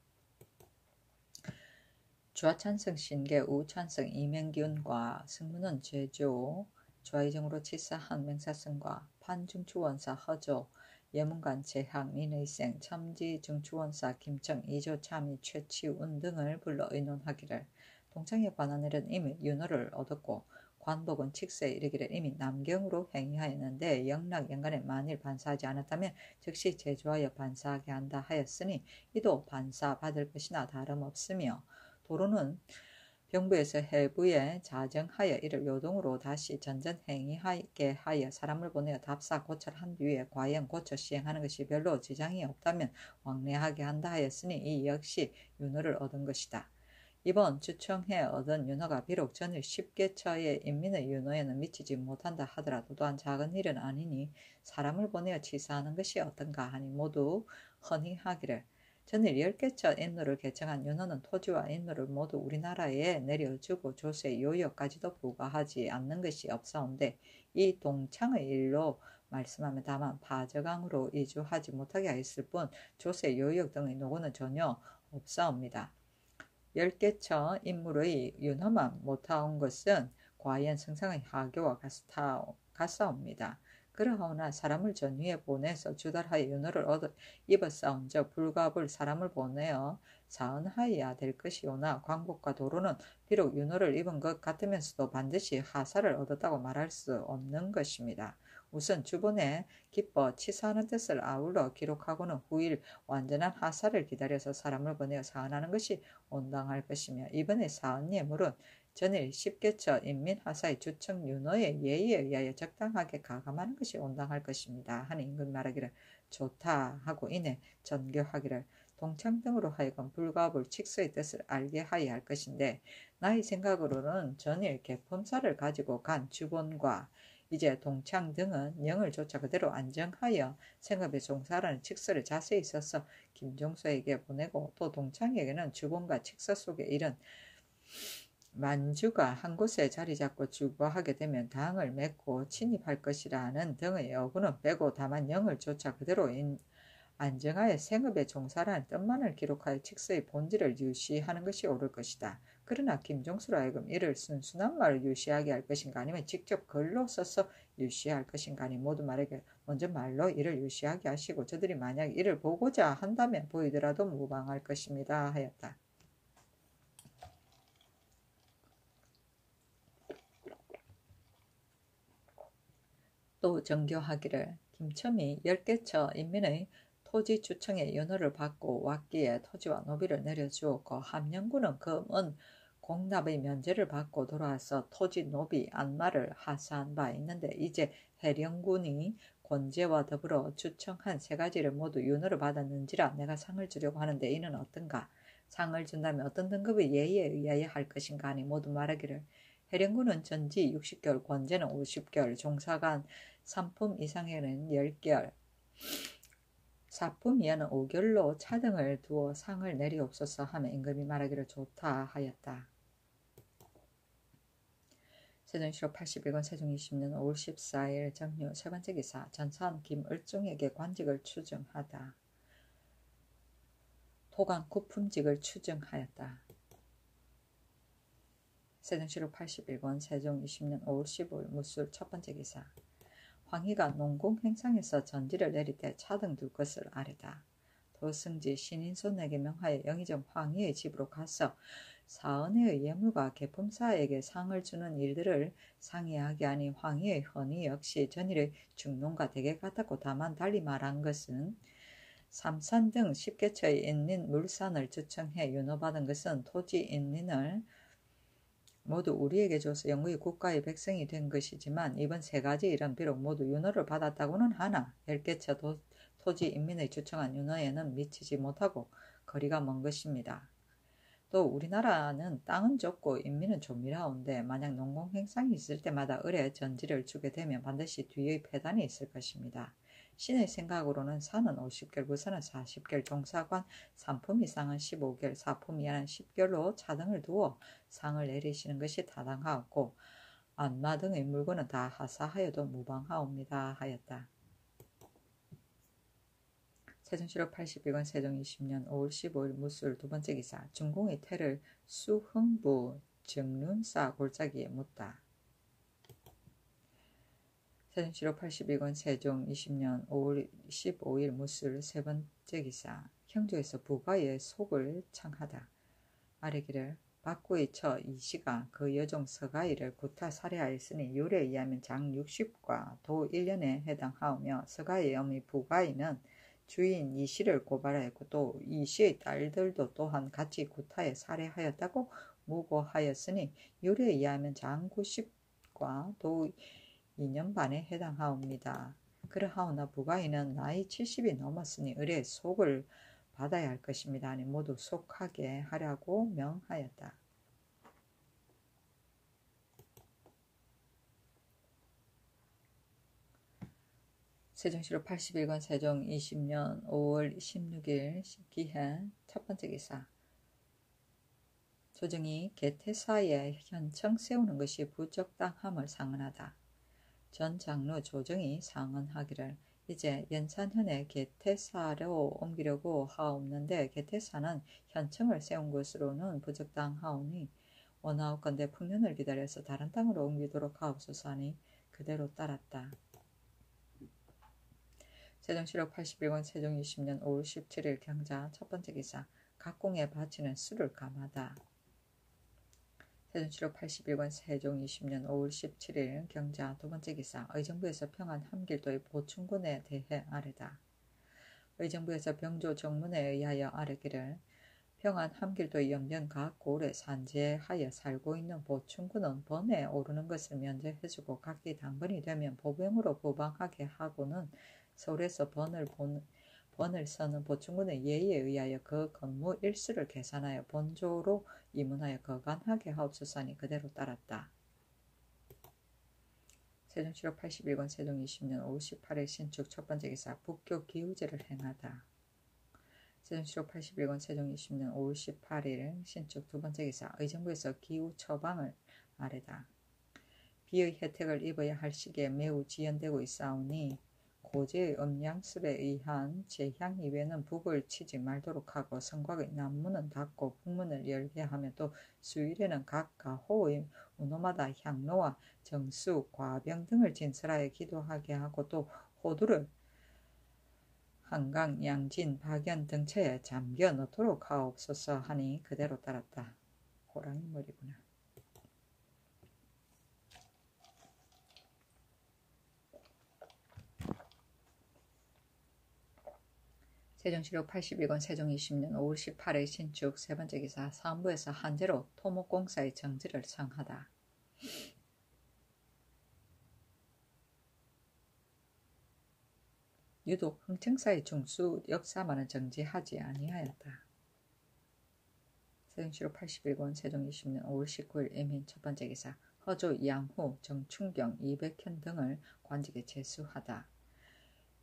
주하찬성 신계 우찬성 이명균과 승문원 제조 좌의정으로 치사한 맹사성과 판중추원사 허조 예문관 재학 민의생 첨지중추원사 김청 이조차 및 최치운 등을 불러 의논하기를 동창의 관원들은 이미 윤호를 얻었고 관복은 칙서에 이르기를 이미 남경으로 행위하였는데 영락 연간에 만일 반사하지 않았다면 즉시 제조하여 반사하게 한다 하였으니 이도 반사 받을 것이나 다름없으며 도로는 병부에서 해부에 자정하여 이를 요동으로 다시 전전 행위하게 하여 사람을 보내어 답사 고찰한 뒤에 과연 고쳐 시행하는 것이 별로 지장이 없다면 왕래하게 한다 하였으니 이 역시 윤호를 얻은 것이다. 이번 주청해 얻은 윤호가 비록 전일 10개처의 인민의 윤호에는 미치지 못한다 하더라도 또한 작은 일은 아니니 사람을 보내어 치사하는 것이 어떤가 하니 모두 헌의하기를 전일 10개처 인노를 개청한 윤호는 토지와 인노를 모두 우리나라에 내려주고 조세 요역까지도 부과하지 않는 것이 없사온데 이 동창의 일로 말씀하면 다만 파저강으로 이주하지 못하게 하였을 뿐 조세 요역 등의 노고는 전혀 없사옵니다. 10개처 인물의 윤호만 못하온 것은 과연 성상의 하교와 같사옵니다. 그러하오나 사람을 전위에 보내서 주달하여 윤호를 얻어 입었사온즉 불가불 사람을 보내어 사은하여야 될 것이오나 광복과 도로는 비록 윤호를 입은 것 같으면서도 반드시 하사를 얻었다고 말할 수 없는 것입니다. 우선 주본에 기뻐 치사하는 뜻을 아울러 기록하고는 후일 완전한 하사를 기다려서 사람을 보내어 사은하는 것이 온당할 것이며 이번에 사은 예물은 전일 십계처 인민하사의 주청 윤호의 예의에 의하여 적당하게 가감하는 것이 온당할 것입니다. 하니 임금이 말하기를 좋다 하고 이내 전교하기를 동창 등으로 하여금 불가불 칙서의 뜻을 알게 하여야 할 것인데 나의 생각으로는 전일 개품사를 가지고 간 주본과 이제 동창 등은 영을 조차 그대로 안정하여 생업에 종사하라는 칙서를 자세히 써서 김종서에게 보내고 또 동창에게는 주본과 칙서 속에 이른 만주가 한 곳에 자리 잡고 주거하게 되면 당을 맺고 침입할 것이라는 등의 여부는 빼고 다만 영을 조차 그대로 안정하여 생업에 종사라는 뜻만을 기록하여 칙서의 본질을 유시하는 것이 옳을 것이다. 그러나 김종수로 하여금 이를 순순한 말을 유시하게 할 것인가 아니면 직접 글로 써서 유시할 것인가 아니 모두 말에게 먼저 말로 이를 유시하게 하시고 저들이 만약 이를 보고자 한다면 보이더라도 무방할 것입니다 하였다. 또 정교하기를 김첨이 10개처 인민의 토지 주청의 윤호를 받고 왔기에 토지와 노비를 내려주었고 함령군은 금은 공납의 면제를 받고 돌아와서 토지 노비 안마를 하사한 바 있는데 이제 해령군이 권제와 더불어 주청한 3가지를 모두 윤호를 받았는지라 내가 상을 주려고 하는데 이는 어떤가? 상을 준다면 어떤 등급의 예의에 의하여 할 것인가 하니 모두 말하기를 해령군은 전지 60개월, 권제는 50개월, 종사간 3품 이상에는 10개월, 4품 이하는 5개월로 차등을 두어 상을 내리옵소서 하며 임금이 말하기를 좋다 하였다. 세종시로 81권 세종 20년 5월 14일 정유 세 번째 기사 전사한 김을중에게 관직을 추증하다. 도강 구품직을 추증하였다. 세종시로 81권 세종 20년 5월 15일 무술 첫 번째 기사 황희가 농공행상에서 전지를 내릴 때 차등 둘 것을 아뢰다. 도승지 신인손에게 명하여 영의정 황희의 집으로 가서 사은의 예물과 개품사에게 상을 주는 일들을 상의하게 하니 황희의 헌의 역시 전일의 중론과 대개 같았고 다만 달리 말한 것은 삼산 등 10개처의 인린 물산을 주청해 윤호받은 것은 토지 인린을 모두 우리에게 줘서 영구히 국가의 백성이 된 것이지만 이번 3가지 일은 비록 모두 윤호를 받았다고는 하나 10개처 토지 인민의 주청한 윤호에는 미치지 못하고 거리가 먼 것입니다. 또 우리나라는 땅은 좁고 인민은 좀이라온데 만약 농공행상이 있을 때마다 을에 전지를 주게 되면 반드시 뒤의 폐단이 있을 것입니다. 신의 생각으로는 산은 50개월, 부산은 40개월, 종사관 3품 이상은 15개월, 4품 이하는 10개월로 차등을 두어 상을 내리시는 것이 타당하옵고 안마 등의 물건은 다 하사하여도 무방하옵니다 하였다. 세종시로 81권 세종 20년 5월 15일 무술 두 번째 기사 중공의 태를 수흥부 정륜사 골짜기에 묻다. 세종시로 81권 세종 20년 5월 15일 무술 세 번째 기사 형조에서 부가의 속을 창하다. 아뢰기를 박구의 처 이시가 그 여종 서가이를 구타 살해하였으니 율에 의하면 장 60과 도 1년에 해당하오며 서가이의 어미 부가이는 주인 이시를 고발하였고 또 이시의 딸들도 또한 같이 구타에 살해하였다고 무고하였으니 율에 의하면 장 90과 도 2년 반에 해당하옵니다. 그러하오나 부가이는 나이 70이 넘었으니 을의 속을 받아야 할 것입니다. 아니 모두 속하게 하라고 명하였다. 세종시로 81권 세종 20년 5월 16일 기해 첫 번째 기사 조정이 개태사에 현청 세우는 것이 부적당함을 상언하다. 전 장로 조정이 상언하기를 이제 연산현에 개태사로 옮기려고 하옵는데 개태사는 현청을 세운 것으로는 부적당하오니 원하옵건대 풍년을 기다려서 다른 땅으로 옮기도록 하옵소서 하니 그대로 따랐다. 세종시록 81권 세종 20년 5월 17일 경자 첫 번째 기사 각공에 바치는 수를 감하다. 세종시록 81권 세종 20년 5월 17일 경자 두 번째 기사 의정부에서 평안 함길도의 보충군에 대해 아래다. 의정부에서 병조 정문에 의하여 아뢰기를 평안 함길도의 염전 각 고을에 산재하여 살고 있는 보충군은 번에 오르는 것을 면제해주고 각기 당번이 되면 보병으로 부방하게 하고는 서울에서 번을 서는 보충군의 예의에 의하여 그 근무 일수를 계산하여 본조로 이문하여 거간하게 하옵소서니 그대로 따랐다. 세종시록 81권 세종 20년 5월 18일 신축 첫 번째 기사 북교 기우제를 행하다. 세종시록 81권 세종 20년 5월 18일 신축 두 번째 기사 의정부에서 기우 처방을 아래다. 비의 혜택을 입어야 할 시기에 매우 지연되고 있사오니 고제의 음양술에 의한 제향 이외에는 북을 치지 말도록 하고 성곽의 남문은 닫고 북문을 열게 하며 또 수일에는 각 가호의 운호마다 향로와 정수, 과병 등을 진설하여 기도하게 하고 또 호두를 한강, 양진, 박연 등처에 잠겨 넣도록 하옵소서 하니 그대로 따랐다. 호랑이 머리구나. 세종시록 81권 세종 20년 5월 18일 신축 세 번째 기사 사무부에서 한제로 토목공사의 정지를 청하다. 유독 흥청사의 중수 역사만은 정지하지 아니하였다. 세종시록 81권 세종 20년 5월 19일 임인 첫 번째 기사 허조, 양후, 정춘경, 이백현 등을 관직에 제수하다.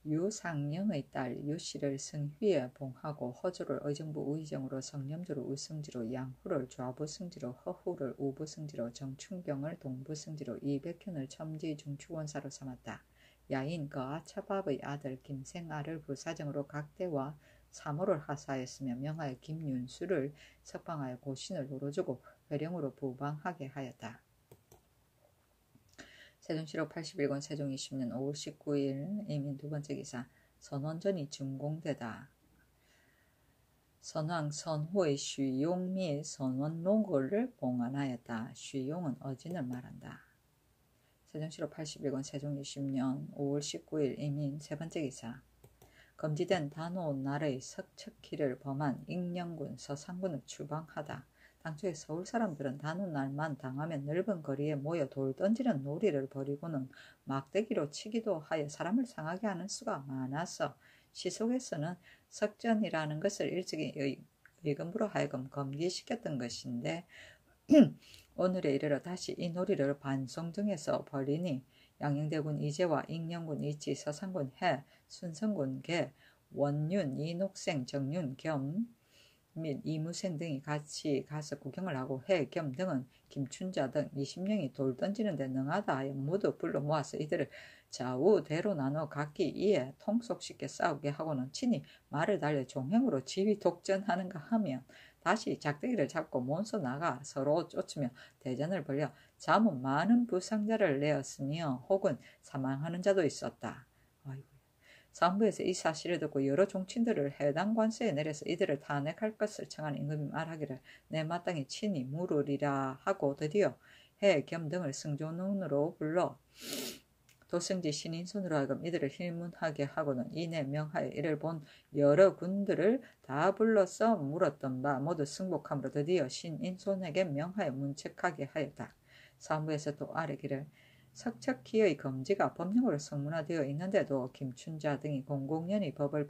유상령의 딸 유씨를 승휘에 봉하고 허조를 의정부 우의정으로 성념조를 우승지로 양후를 좌부승지로 허후를 우부승지로 정춘경을 동부승지로 이백현을 첨지 중추원사로 삼았다. 야인 그 아차밥의 아들 김생아를 부사정으로 각대와 사모를 하사하였으며 명하여 김윤수를 석방하여 고신을 노려주고 회령으로 부방하게 하였다. 세종시록 81권 세종 20년 5월 19일 임인 두 번째 기사 선원전이 준공되다. 선왕 선호의 쉬용 및 선원록을 봉안하였다. 쉬용은 어진을 말한다. 세종시록 81권 세종 20년 5월 19일 임인 세 번째 기사 금지된 단오 날의 석척기를 범한 익령군 서상군을 추방하다. 당초에 서울 사람들은 단오 날만 당하면 넓은 거리에 모여 돌 던지는 놀이를 벌이고는 막대기로 치기도 하여 사람을 상하게 하는 수가 많아서 시속에서는 석전이라는 것을 일찍이 의금부로 하여금 금기시켰던 것인데 오늘에 이르러 다시 이 놀이를 반송정에서 벌이니 양녕대군 이재와 익령군 이치, 서상군 해, 순성군 개, 원윤, 이녹생, 정윤 겸 및 이무생 등이 같이 가서 구경을 하고 해, 겸 등은 김춘자 등 20명이 돌 던지는 데 능하다 하여 모두 불러 모아서 이들을 좌우대로 나눠 각기 이에 통속쉽게 싸우게 하고는 친히 말을 달려 종행으로 지휘 독전하는가 하면 다시 작대기를 잡고 몬서 나가 서로 쫓으며 대전을 벌여 잠은 많은 부상자를 내었으며 혹은 사망하는 자도 있었다. 아이고. 사무부에서 이 사실을 듣고 여러 종친들을 해당 관서에 내려서 이들을 탄핵할 것을 청한 임금이 말하기를 내 마땅히 친히 물으리라 하고 드디어 해, 겸 등을 승조문으로 불러 도승지 신인손으로 하여금 이들을 힐문하게 하고는 이내 명하여 이를 본 여러 군들을 다 불러서 물었던 바 모두 승복함으로 드디어 신인손에게 명하여 문책하게 하였다. 사무부에서 또 아뢰기를 석척기의 금지가 법령으로 성문화되어 있는데도 김춘자 등이 공공연히 법을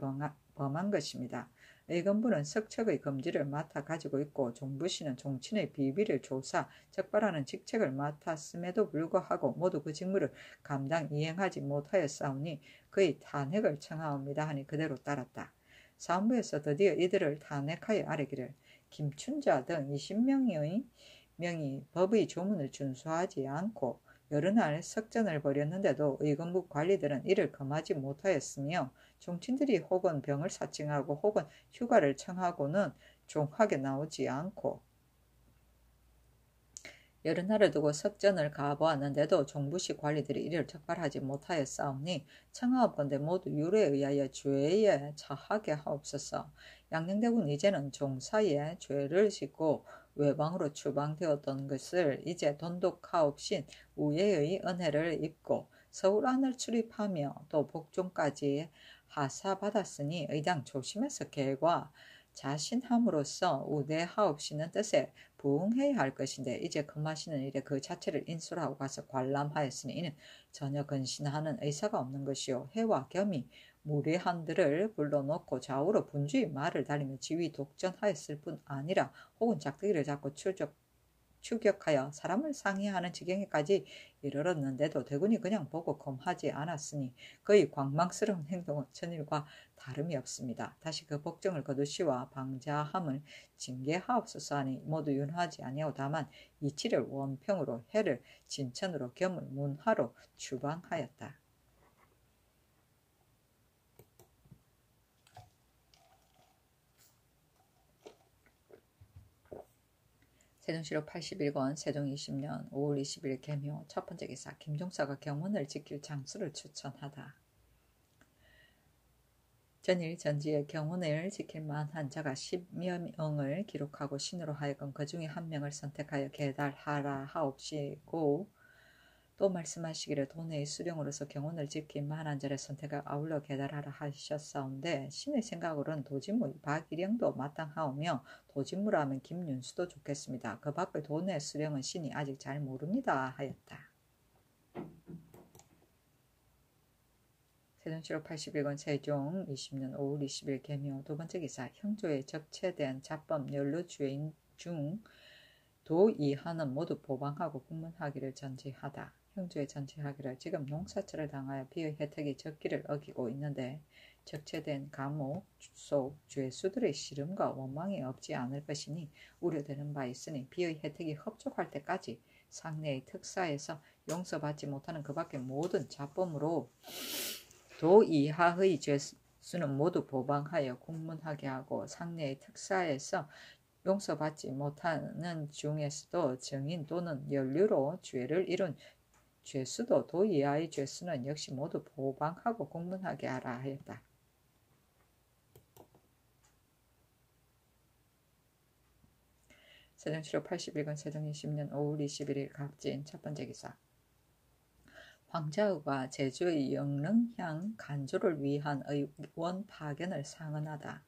범한 것입니다. 의금부는 석척의 금지를 맡아 가지고 있고 종부시는 종친의 비비를 조사, 적발하는 직책을 맡았음에도 불구하고 모두 그 직무를 감당 이행하지 못하였사오니 그의 탄핵을 청하옵니다 하니 그대로 따랐다. 사무부에서 드디어 이들을 탄핵하여 아뢰기를 김춘자 등 20명이 법의 조문을 준수하지 않고 여러 날 석전을 벌였는데도 의금부 관리들은 이를 금하지 못하였으며 종친들이 혹은 병을 사칭하고 혹은 휴가를 청하고는 종하게 나오지 않고 여러 날을 두고 석전을 가보았는데도 종부시 관리들이 이를 적발하지 못하였사오니 청하옵건대 모두 율에 의하여 죄에 처하게 하옵소서. 양녕대군 이제는 종사에 죄를 짓고 외방으로 추방되었던 것을 이제 돈독하옵신 우예의 은혜를 입고 서울 안을 출입하며 또 복종까지 하사받았으니 의당 조심해서 계과 자신함으로써 우대하옵시는 뜻에 부응해야 할 것인데 이제 금하시는 일에 그 자체를 인술하고 가서 관람하였으니 이는 전혀 근신하는 의사가 없는 것이요 해와 겸이 무례한들을 불러놓고 좌우로 분주히 말을 달리며 지위 독전하였을 뿐 아니라 혹은 작두기를 잡고 추격하여 사람을 상해하는 지경에까지 이르렀는데도 대군이 그냥 보고 검하지 않았으니 그의 광망스러운 행동은 전일과 다름이 없습니다. 다시 그 복정을 거두시와 방자함을 징계하옵소서 하니 모두 윤하지 아니하고 다만 이치를 원평으로 해를 진천으로 겸을 문하로 추방하였다. 세종시록 81권 세종 20년 5월 20일 개묘 첫 번째 기사 김종서가 경문을 지킬 장수를 추천하다. 전일 전지에 경문을 지킬 만한 자가 10여 명을 기록하고 신으로 하여금 그 중에 한 명을 선택하여 계달하라 하옵시고 또 말씀하시기를 도내의 수령으로서 경운을 지킬 만한 자를 선택하여 아울러 계달하라 하셨사온데 신의 생각으로는 도진무 박일영도 마땅하오며 도진무라 하면 김윤수도 좋겠습니다. 그 밖의 도내 수령은 신이 아직 잘 모릅니다 하였다. 세종시록 81권 세종 20년 5월 20일 개묘 두 번째 기사 형조에 적체된 자법 연루주인 중 도이하는 모두 보방하고 국문하기를 전지하다. 형조에 전지하기를 지금 농사철을 당하여 비의 혜택이 적기를 어기고 있는데 적체된 감옥 속 죄수들의 시름과 원망이 없지 않을 것이니 우려되는 바 있으니 비의 혜택이 흡족할 때까지 상내의 특사에서 용서받지 못하는 그 밖의 모든 자범으로 도 이하의 죄수는 모두 보방하여 국문하게 하고 상내의 특사에서 용서받지 못하는 중에서도 증인 또는 연류로 죄를 이룬 죄수도 도 이하의 죄수는 역시 모두 보방하고 국문하게 하라 하였다. 세종시록 81권 세종 20년 5월 21일 갑진 첫 번째 기사 황자의가 제주의 영릉향 간조를 위한 의원 파견을 상언하다.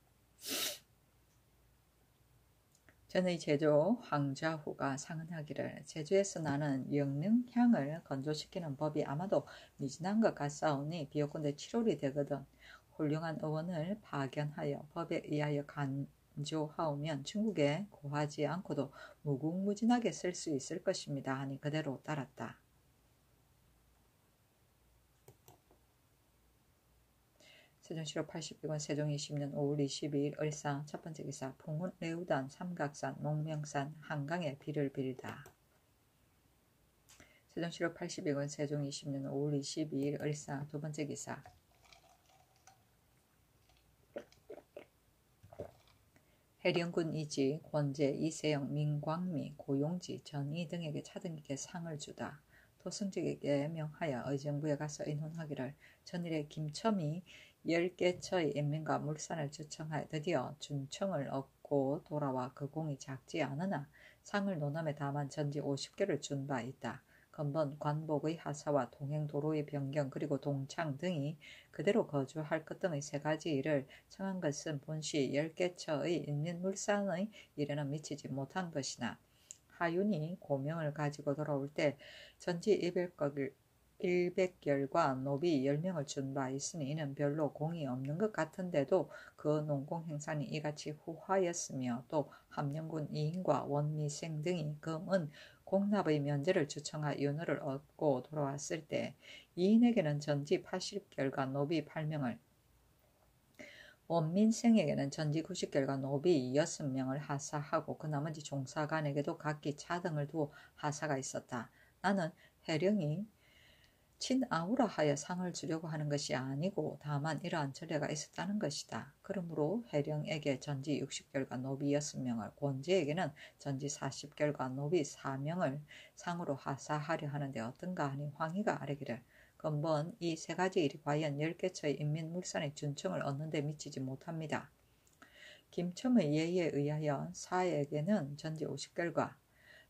전의 제조 황자후가 상언하기를 제주에서 나는 영릉향을 건조시키는 법이 아마도 미진한 것 같사오니 비옥건대 7월이 되거든 훌륭한 의원을 파견하여 법에 의하여 간조하오면 중국에 고하지 않고도 무궁무진하게 쓸 수 있을 것입니다 하니 그대로 따랐다. 세종시록 82권 세종 20년 5월 22일 을사 첫 번째 기사 풍문 레우단 삼각산 목명산 한강에 비를 빌다. 세종시록 82권 세종 20년 5월 22일 을사 두 번째 기사 해령군 이지, 권재, 이세영, 민광미, 고용지, 전이 등에게 차등에게 상을 주다. 도승직에게 명하여 의정부에 가서 의논하기를 전일에 김첨이 10개처의 인민과 물산을 주청하여 드디어 준청을 얻고 돌아와 그 공이 작지 않으나 상을 논함에 다만 전지 50개를 준 바 있다. 건번 관복의 하사와 동행도로의 변경 그리고 동창 등이 그대로 거주할 것 등의 세 가지 일을 청한 것은 본시 10개처의 인민물산의 일에는 미치지 못한 것이나 하윤이 고명을 가지고 돌아올 때 전지 100결과 노비 10명을 준 바 있으니 이는 별로 공이 없는 것 같은데도 그 농공행산이 이같이 후하였으며 또 함령군 이인과 원미생 등이 금은 공납의 면제를 주청하 윤호를 얻고 돌아왔을 때 이인에게는 전지 80결과 노비 8명을 원민생에게는 전지 90결과 노비 6명을 하사하고 그 나머지 종사관에게도 각기 차등을 두어 하사가 있었다. 나는 해령이 친아우라 하여 상을 주려고 하는 것이 아니고 다만 이러한 전례가 있었다는 것이다. 그러므로 해령에게 전지 60결과 노비 6명을, 권지에게는 전지 40결과 노비 4명을 상으로 하사하려 하는데 어떤가 하니 황희가 아뢰기를 근본 이 세 가지 일이 과연 10개처의 인민물산의 준청을 얻는 데 미치지 못합니다. 김첨의 예의에 의하여 사에게는 전지 50결과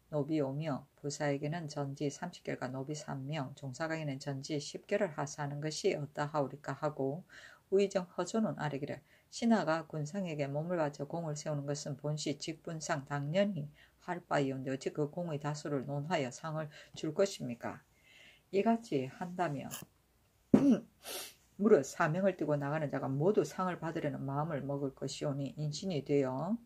노비 5명, 부사에게는 전지 30결과 노비 3명, 종사각에는 전지 10결을 하사하는 것이 어떠하오리까 하고 우의정 허조는 아뢰기를 신하가 군상에게 몸을 바쳐 공을 세우는 것은 본시 직분상 당연히 할 바이온데 어찌 그 공의 다수를 논하여 상을 줄 것입니까? 이같이 한다면 무릇 사명을 띠고 나가는 자가 모두 상을 받으려는 마음을 먹을 것이오니 인신이 되어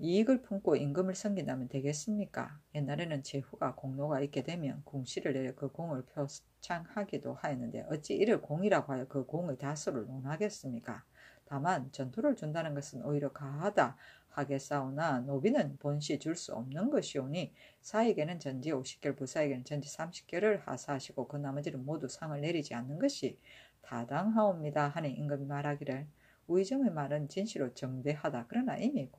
이익을 품고 임금을 섬긴다면 되겠습니까? 옛날에는 제후가 공로가 있게 되면 궁시를 내려 그 공을 표창하기도 하였는데 어찌 이를 공이라고 하여 그 공의 다수를 논하겠습니까? 다만 전투를 준다는 것은 오히려 가하다 하겠사오나 노비는 본시 줄 수 없는 것이오니 사에게는 전지 50결, 부사에게는 전지 30결을 하사하시고 그 나머지는 모두 상을 내리지 않는 것이 타당하옵니다 하니 임금이 말하기를 우의정의 말은 진시로 정대하다. 그러나 이미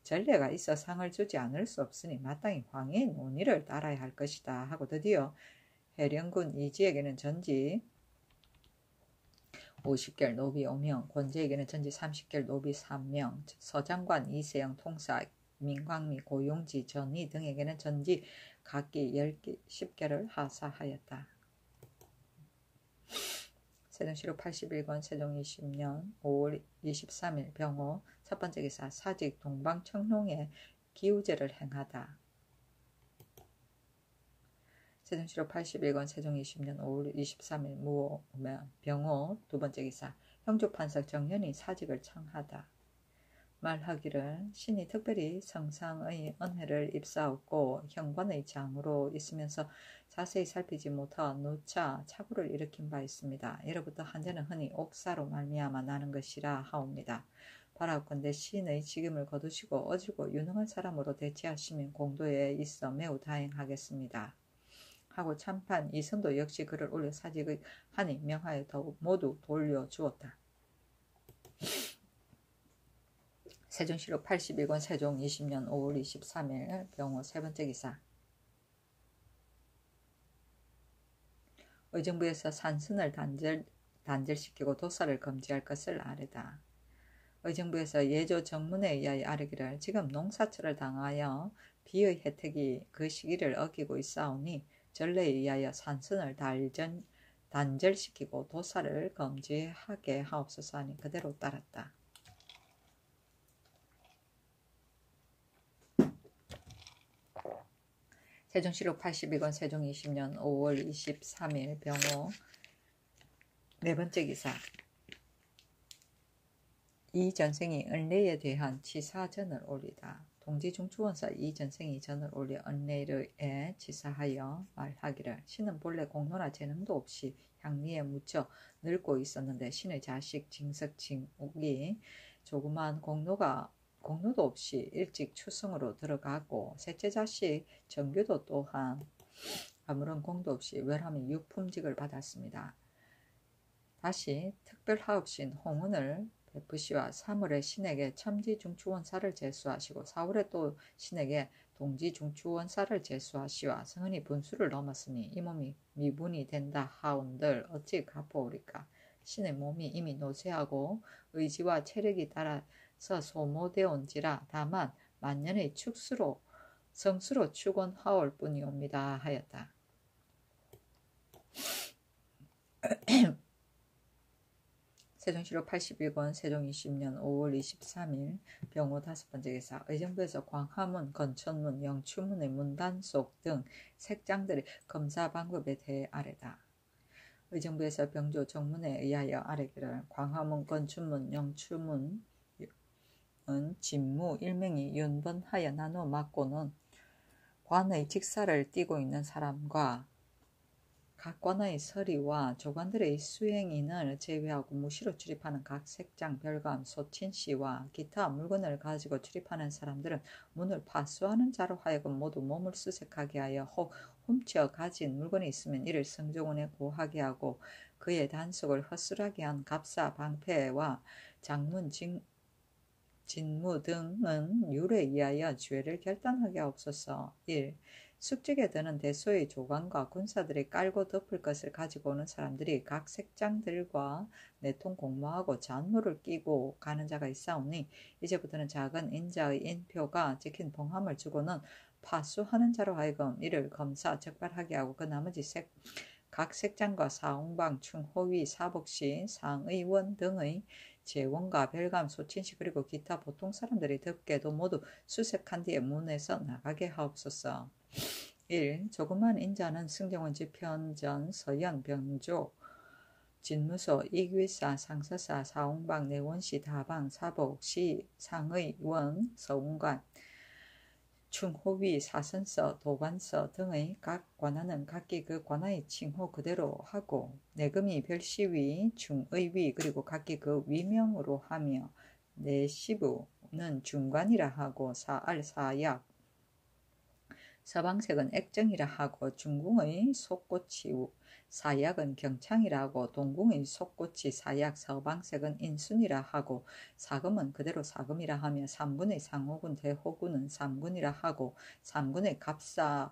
전례가 있어 상을 주지 않을 수 없으니 마땅히 황희의 논의를 따라야 할 것이다 하고 드디어 해령군 이지에게는 전지 50결 노비 5명, 권제에게는 전지 30결 노비 3명, 서장관 이세영 통사 민광미 고용지 전희 등에게는 전지 각기 10결을 하사하였다. 세종시록 81권 세종 20년 5월 23일 병호 첫 번째 기사 사직 동방청룡에 기우제를 행하다. 세종시록 81권 세종 20년 5월 23일 무호 병호 두 번째 기사 형조판석 정년이 사직을 청하다. 말하기를 신이 특별히 성상의 은혜를 입사하고 현관의 장으로 있으면서 자세히 살피지 못하 누차 착오를 일으킨 바 있습니다. 이로부터 한자는 흔히 옥사로 말미암아 나는 것이라 하옵니다. 바라건대 신의 직임을 거두시고 어지고 유능한 사람으로 대체하시면 공도에 있어 매우 다행하겠습니다. 하고 참판 이선도 역시 글을 올려 사직의 한이 명하여 더욱 모두 돌려주었다. 세종시록 81권 세종 20년 5월 23일 병호 세 번째 기사 의정부에서 산선을 단절시키고 도살을 금지할 것을 아뢰다. 의정부에서 예조 정문에 의하여 아뢰기를 지금 농사철을 당하여 비의 혜택이 그 시기를 어기고 있사오니 전례에 의하여 산선을 단절시키고 도살을 금지하게 하옵소서 하니 그대로 따랐다. 세종시록 82권 세종 20년 5월 23일 병호 네 번째 기사 이전생이 은례에 대한 치사전을 올리다. 동지중추원사 이전생이 전을 올려 은례에 치사하여 말하기를 신은 본래 공로나 재능도 없이 향리에 묻혀 늙고 있었는데 신의 자식 징석징욱이 조그마한 공로도 없이 일찍 추승으로 들어가고 셋째 자식 정규도 또한 아무런 공도 없이 웰함이 육품직을 받았습니다. 다시 특별하옵신 홍은을 베푸시와 3월에 신에게 첨지중추원사를 제수하시고 4월에 또 신에게 동지중추원사를 제수하시와 성은이 분수를 넘었으니 이 몸이 미분이 된다 하온들 어찌 갚아오리까. 신의 몸이 이미 노쇠하고 의지와 체력이 따라서 소모되온지라 다만 만년의 성수로 축원하올 뿐이옵니다 하였다. 세종시록 81권 세종 20년 5월 23일 병호 다섯 번째 기사 의정부에서 광화문, 건천문, 영추문의 문단속 등 색장들의 검사 방법에 대해 아뢰다. 의정부에서 병조 정문에 의하여 아뢰기를 광화문, 건춘문, 영추문은 진무 일명이 윤번하여 나누어 맞고는 관의 직사를 띠고 있는 사람과 각 관아의 서리와 조관들의 수행인을 제외하고 무시로 출입하는 각 색장, 별감, 소친시와 기타 물건을 가지고 출입하는 사람들은 문을 파수하는 자로 하여금 모두 몸을 수색하게 하여 혹 훔쳐 가진 물건이 있으면 이를 승정원에 고하게 하고 그의 단속을 허술하게 한 갑사, 방패와 장문, 진무 등은 율에 의하여 죄를 결단하게 하옵소서. 1. 숙직에 드는 대소의 조관과 군사들이 깔고 덮을 것을 가지고 오는 사람들이 각 색장들과 내통 공모하고 잔무를 끼고 가는 자가 있사오니 이제부터는 작은 인자의 인표가 찍힌 봉함을 주고는 파수하는 자로 하여금 이를 검사 적발하게 하고 그 나머지 각 색장과 사홍방, 충호위, 사복시, 상의원 등의 재원과 별감, 소친시 그리고 기타 보통 사람들이 덮게도 모두 수색한 뒤에 문에서 나가게 하옵소서. 1. 조그만 인자는 승정원 지편전, 서현, 병조, 진무소, 이귀사, 상서사, 사홍방, 내원시, 다방, 사복, 시, 상의원, 서운관, 충호위, 사선서, 도관서 등의 각 관아는 각기 그 관아의 칭호 그대로 하고 내금이 별시위, 중의위 그리고 각기 그 위명으로 하며 내시부는 중관이라 하고 사알, 사약, 서방색은 액정이라 하고 중궁의 속꽃이 사약은 경창이라 하고 동궁의 속꽃이 사약 서방색은 인순이라 하고 사금은 그대로 사금이라 하며 삼군의 상호군 대호군은 삼군이라 하고 삼군의 갑사는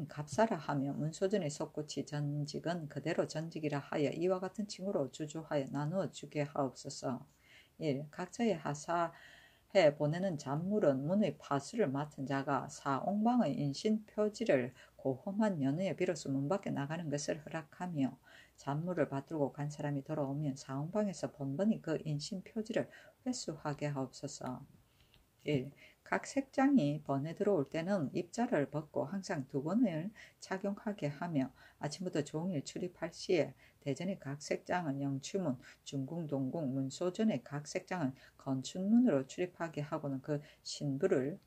갑사라 하며 문소전의 속꽃이 전직은 그대로 전직이라 하여 이와 같은 칭호로 주조하여 나누어 주게 하옵소서. 1. 각자의 하사해 보내는 잔물은 문의 파수를 맡은 자가 사옹방의 인신 표지를 고험한 연후에 비로소 문 밖에 나가는 것을 허락하며 잔물을 받들고 간 사람이 돌아오면 사옹방에서 번번이 그 인신 표지를 회수하게 하옵소서. 1. 각 색장이 번에 들어올 때는 입자를 벗고 항상 2번을 착용하게 하며 아침부터 종일 출입할 시에 대전의 각 색장은 영추문, 중궁, 동궁, 문소전의 각 색장은 건춘문으로 출입하게 하고는 그 신부를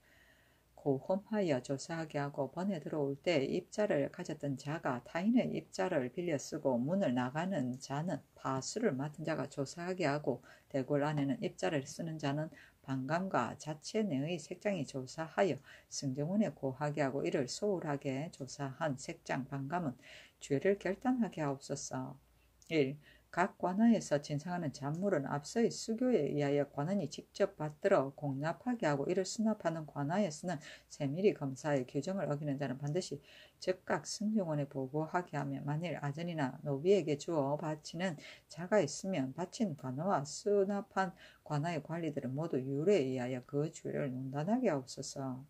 고험하여 조사하게 하고 번에 들어올 때 입자를 가졌던 자가 타인의 입자를 빌려 쓰고 문을 나가는 자는 파수를 맡은 자가 조사하게 하고 대궐 안에는 입자를 쓰는 자는 방감과 자체 내의 색장이 조사하여 승정원에 고하게 하고 이를 소홀하게 조사한 색장 방감은 죄를 결단하게 하옵소서. 1. 각 관아에서 진상하는 잔물은 앞서의 수교에 의하여 관원이 직접 받들어 공납하게 하고 이를 수납하는 관아에서는 세밀히 검사해 규정을 어기는 자는 반드시 즉각 승정원에 보고하게 하며 만일 아전이나 노비에게 주어 바치는 자가 있으면 바친 관아와 수납한 관아의 관리들은 모두 율에 의하여 그 죄를 논단하게 하옵소서.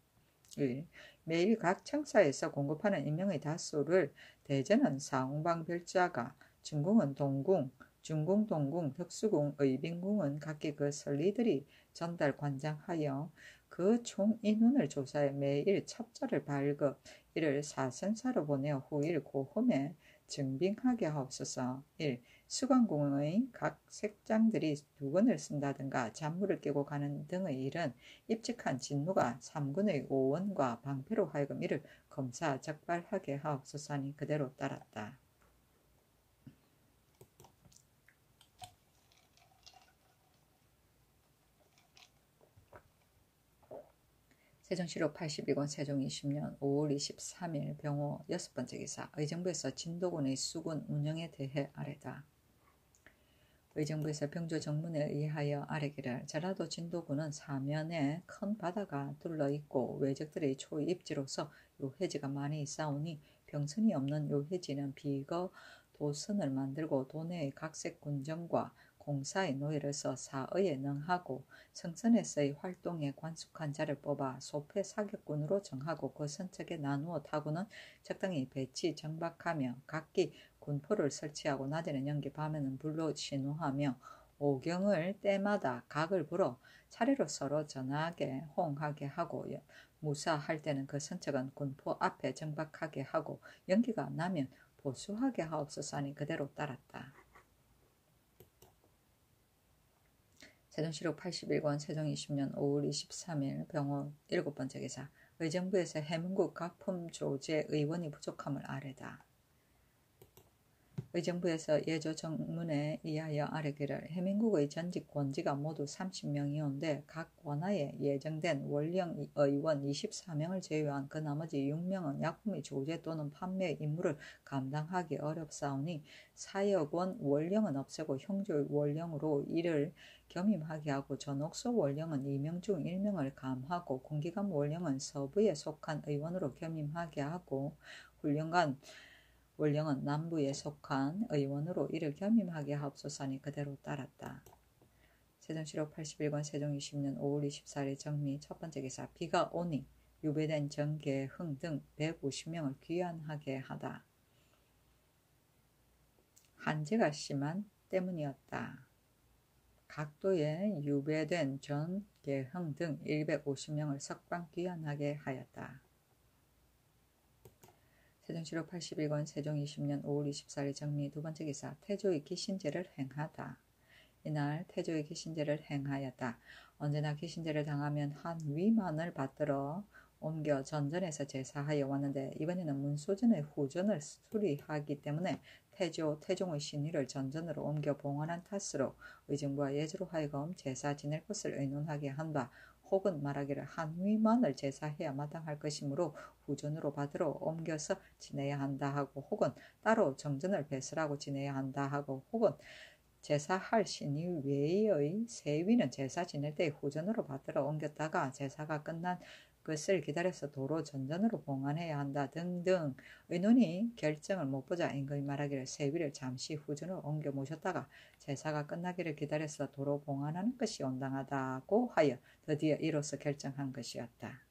1. 매일 각 청사에서 공급하는 인명의 다수를 대전은 사홍방별자가 중궁은 동궁, 중궁, 동궁, 덕수궁, 의빈궁은 각기 그 설리들이 전달 관장하여 그 총 인원을 조사해 매일 첩자를 발급, 이를 사선사로 보내어 후일 고홈에 증빙하게 하옵소서. 1. 수관궁의 각 색장들이 2권을 쓴다든가 잔물을 깨고 가는 등의 일은 입직한 진무가 3군의 오원과 방패로 하여금 이를 검사 적발하게 하옵소서 하니 그대로 따랐다. 세종시록 82권 세종 20년 5월 23일 병호 6번째 기사 의정부에서 진도군의 수군 운영에 대해 아래다. 의정부에서 병조 정문에 의하여 아래기를 전라도 진도군은 사면에 큰 바다가 둘러있고 외적들의 초입지로서 요해지가 많이 있사오니 병선이 없는 요해지는 비거 도선을 만들고 도내의 각색 군정과 공사의 노예를 써 사의에 능하고 성선에서의 활동에 관숙한 자를 뽑아 소패 사격군으로 정하고 그 선척에 나누어 타고는 적당히 배치 정박하며 각기 군포를 설치하고 낮에는 연기 밤에는 불로 신호하며 오경을 때마다 각을 불어 차례로 서로 전하게 호응하게 하고 무사할 때는 그 선척은 군포 앞에 정박하게 하고 연기가 나면 보수하게 하옵소서 하니 그대로 따랐다. 세종시록 81권 세종 20년 5월 23일 병호 7번째 기사 의정부에서 해문국 각품조제 의원이 부족함을 아래다. 의정부에서 예조 정문에 의하여 아뢰기를 해민국의 전직 권지가 모두 30명이온데 각 관하에 예정된 원령 의원 24명을 제외한 그 나머지 6명은 약품의 조제 또는 판매 임무를 감당하기 어렵사오니 4억 원 원령은 없애고 형조 원령으로 이를 겸임하게 하고 전옥소 원령은 2명 중 1명을 감하고 군기감 원령은 서부에 속한 의원으로 겸임하게 하고 훈련관 원령은 남부에 속한 의원으로 이를 겸임하게 하옵소서니 그대로 따랐다. 세종시록 81권 세종 20년 5월 24일 정리 첫 번째 기사 비가 오니 유배된 정계흥 등 150명을 귀환하게 하다. 한지가 심한 때문이었다. 각도에 유배된 정계흥 등 150명을 석방 귀환하게 하였다. 세종시록 81권 세종 20년 5월 24일 정리 두 번째 기사 태조의 기신제를 행하다. 이날 태조의 기신제를 행하였다. 언제나 기신제를 당하면 한 위만을 받들어 옮겨 전전에서 제사하여 왔는데 이번에는 문소전의 후전을 수리하기 때문에 태종의 신위를 전전으로 옮겨 봉헌한 탓으로 의정부와 예조로 하여금 제사 지낼 것을 의논하게 한다. 혹은 말하기를 한 위만을 제사해야 마땅할 것이므로 후전으로 받으러 옮겨서 지내야 한다 하고 혹은 따로 정전을 배설하고 지내야 한다 하고 혹은 제사할 신위 외의 세위는 제사 지낼 때 후전으로 받으러 옮겼다가 제사가 끝난 것을 기다려서 도로 전전으로 봉헌해야 한다 등등 의논이 결정을 못 보자 임금이 말하기를 세위를 잠시 후전으로 옮겨 모셨다가 제사가 끝나기를 기다려서 도로 봉헌하는 것이 온당하다고 하여 드디어 이로써 결정한 것이었다.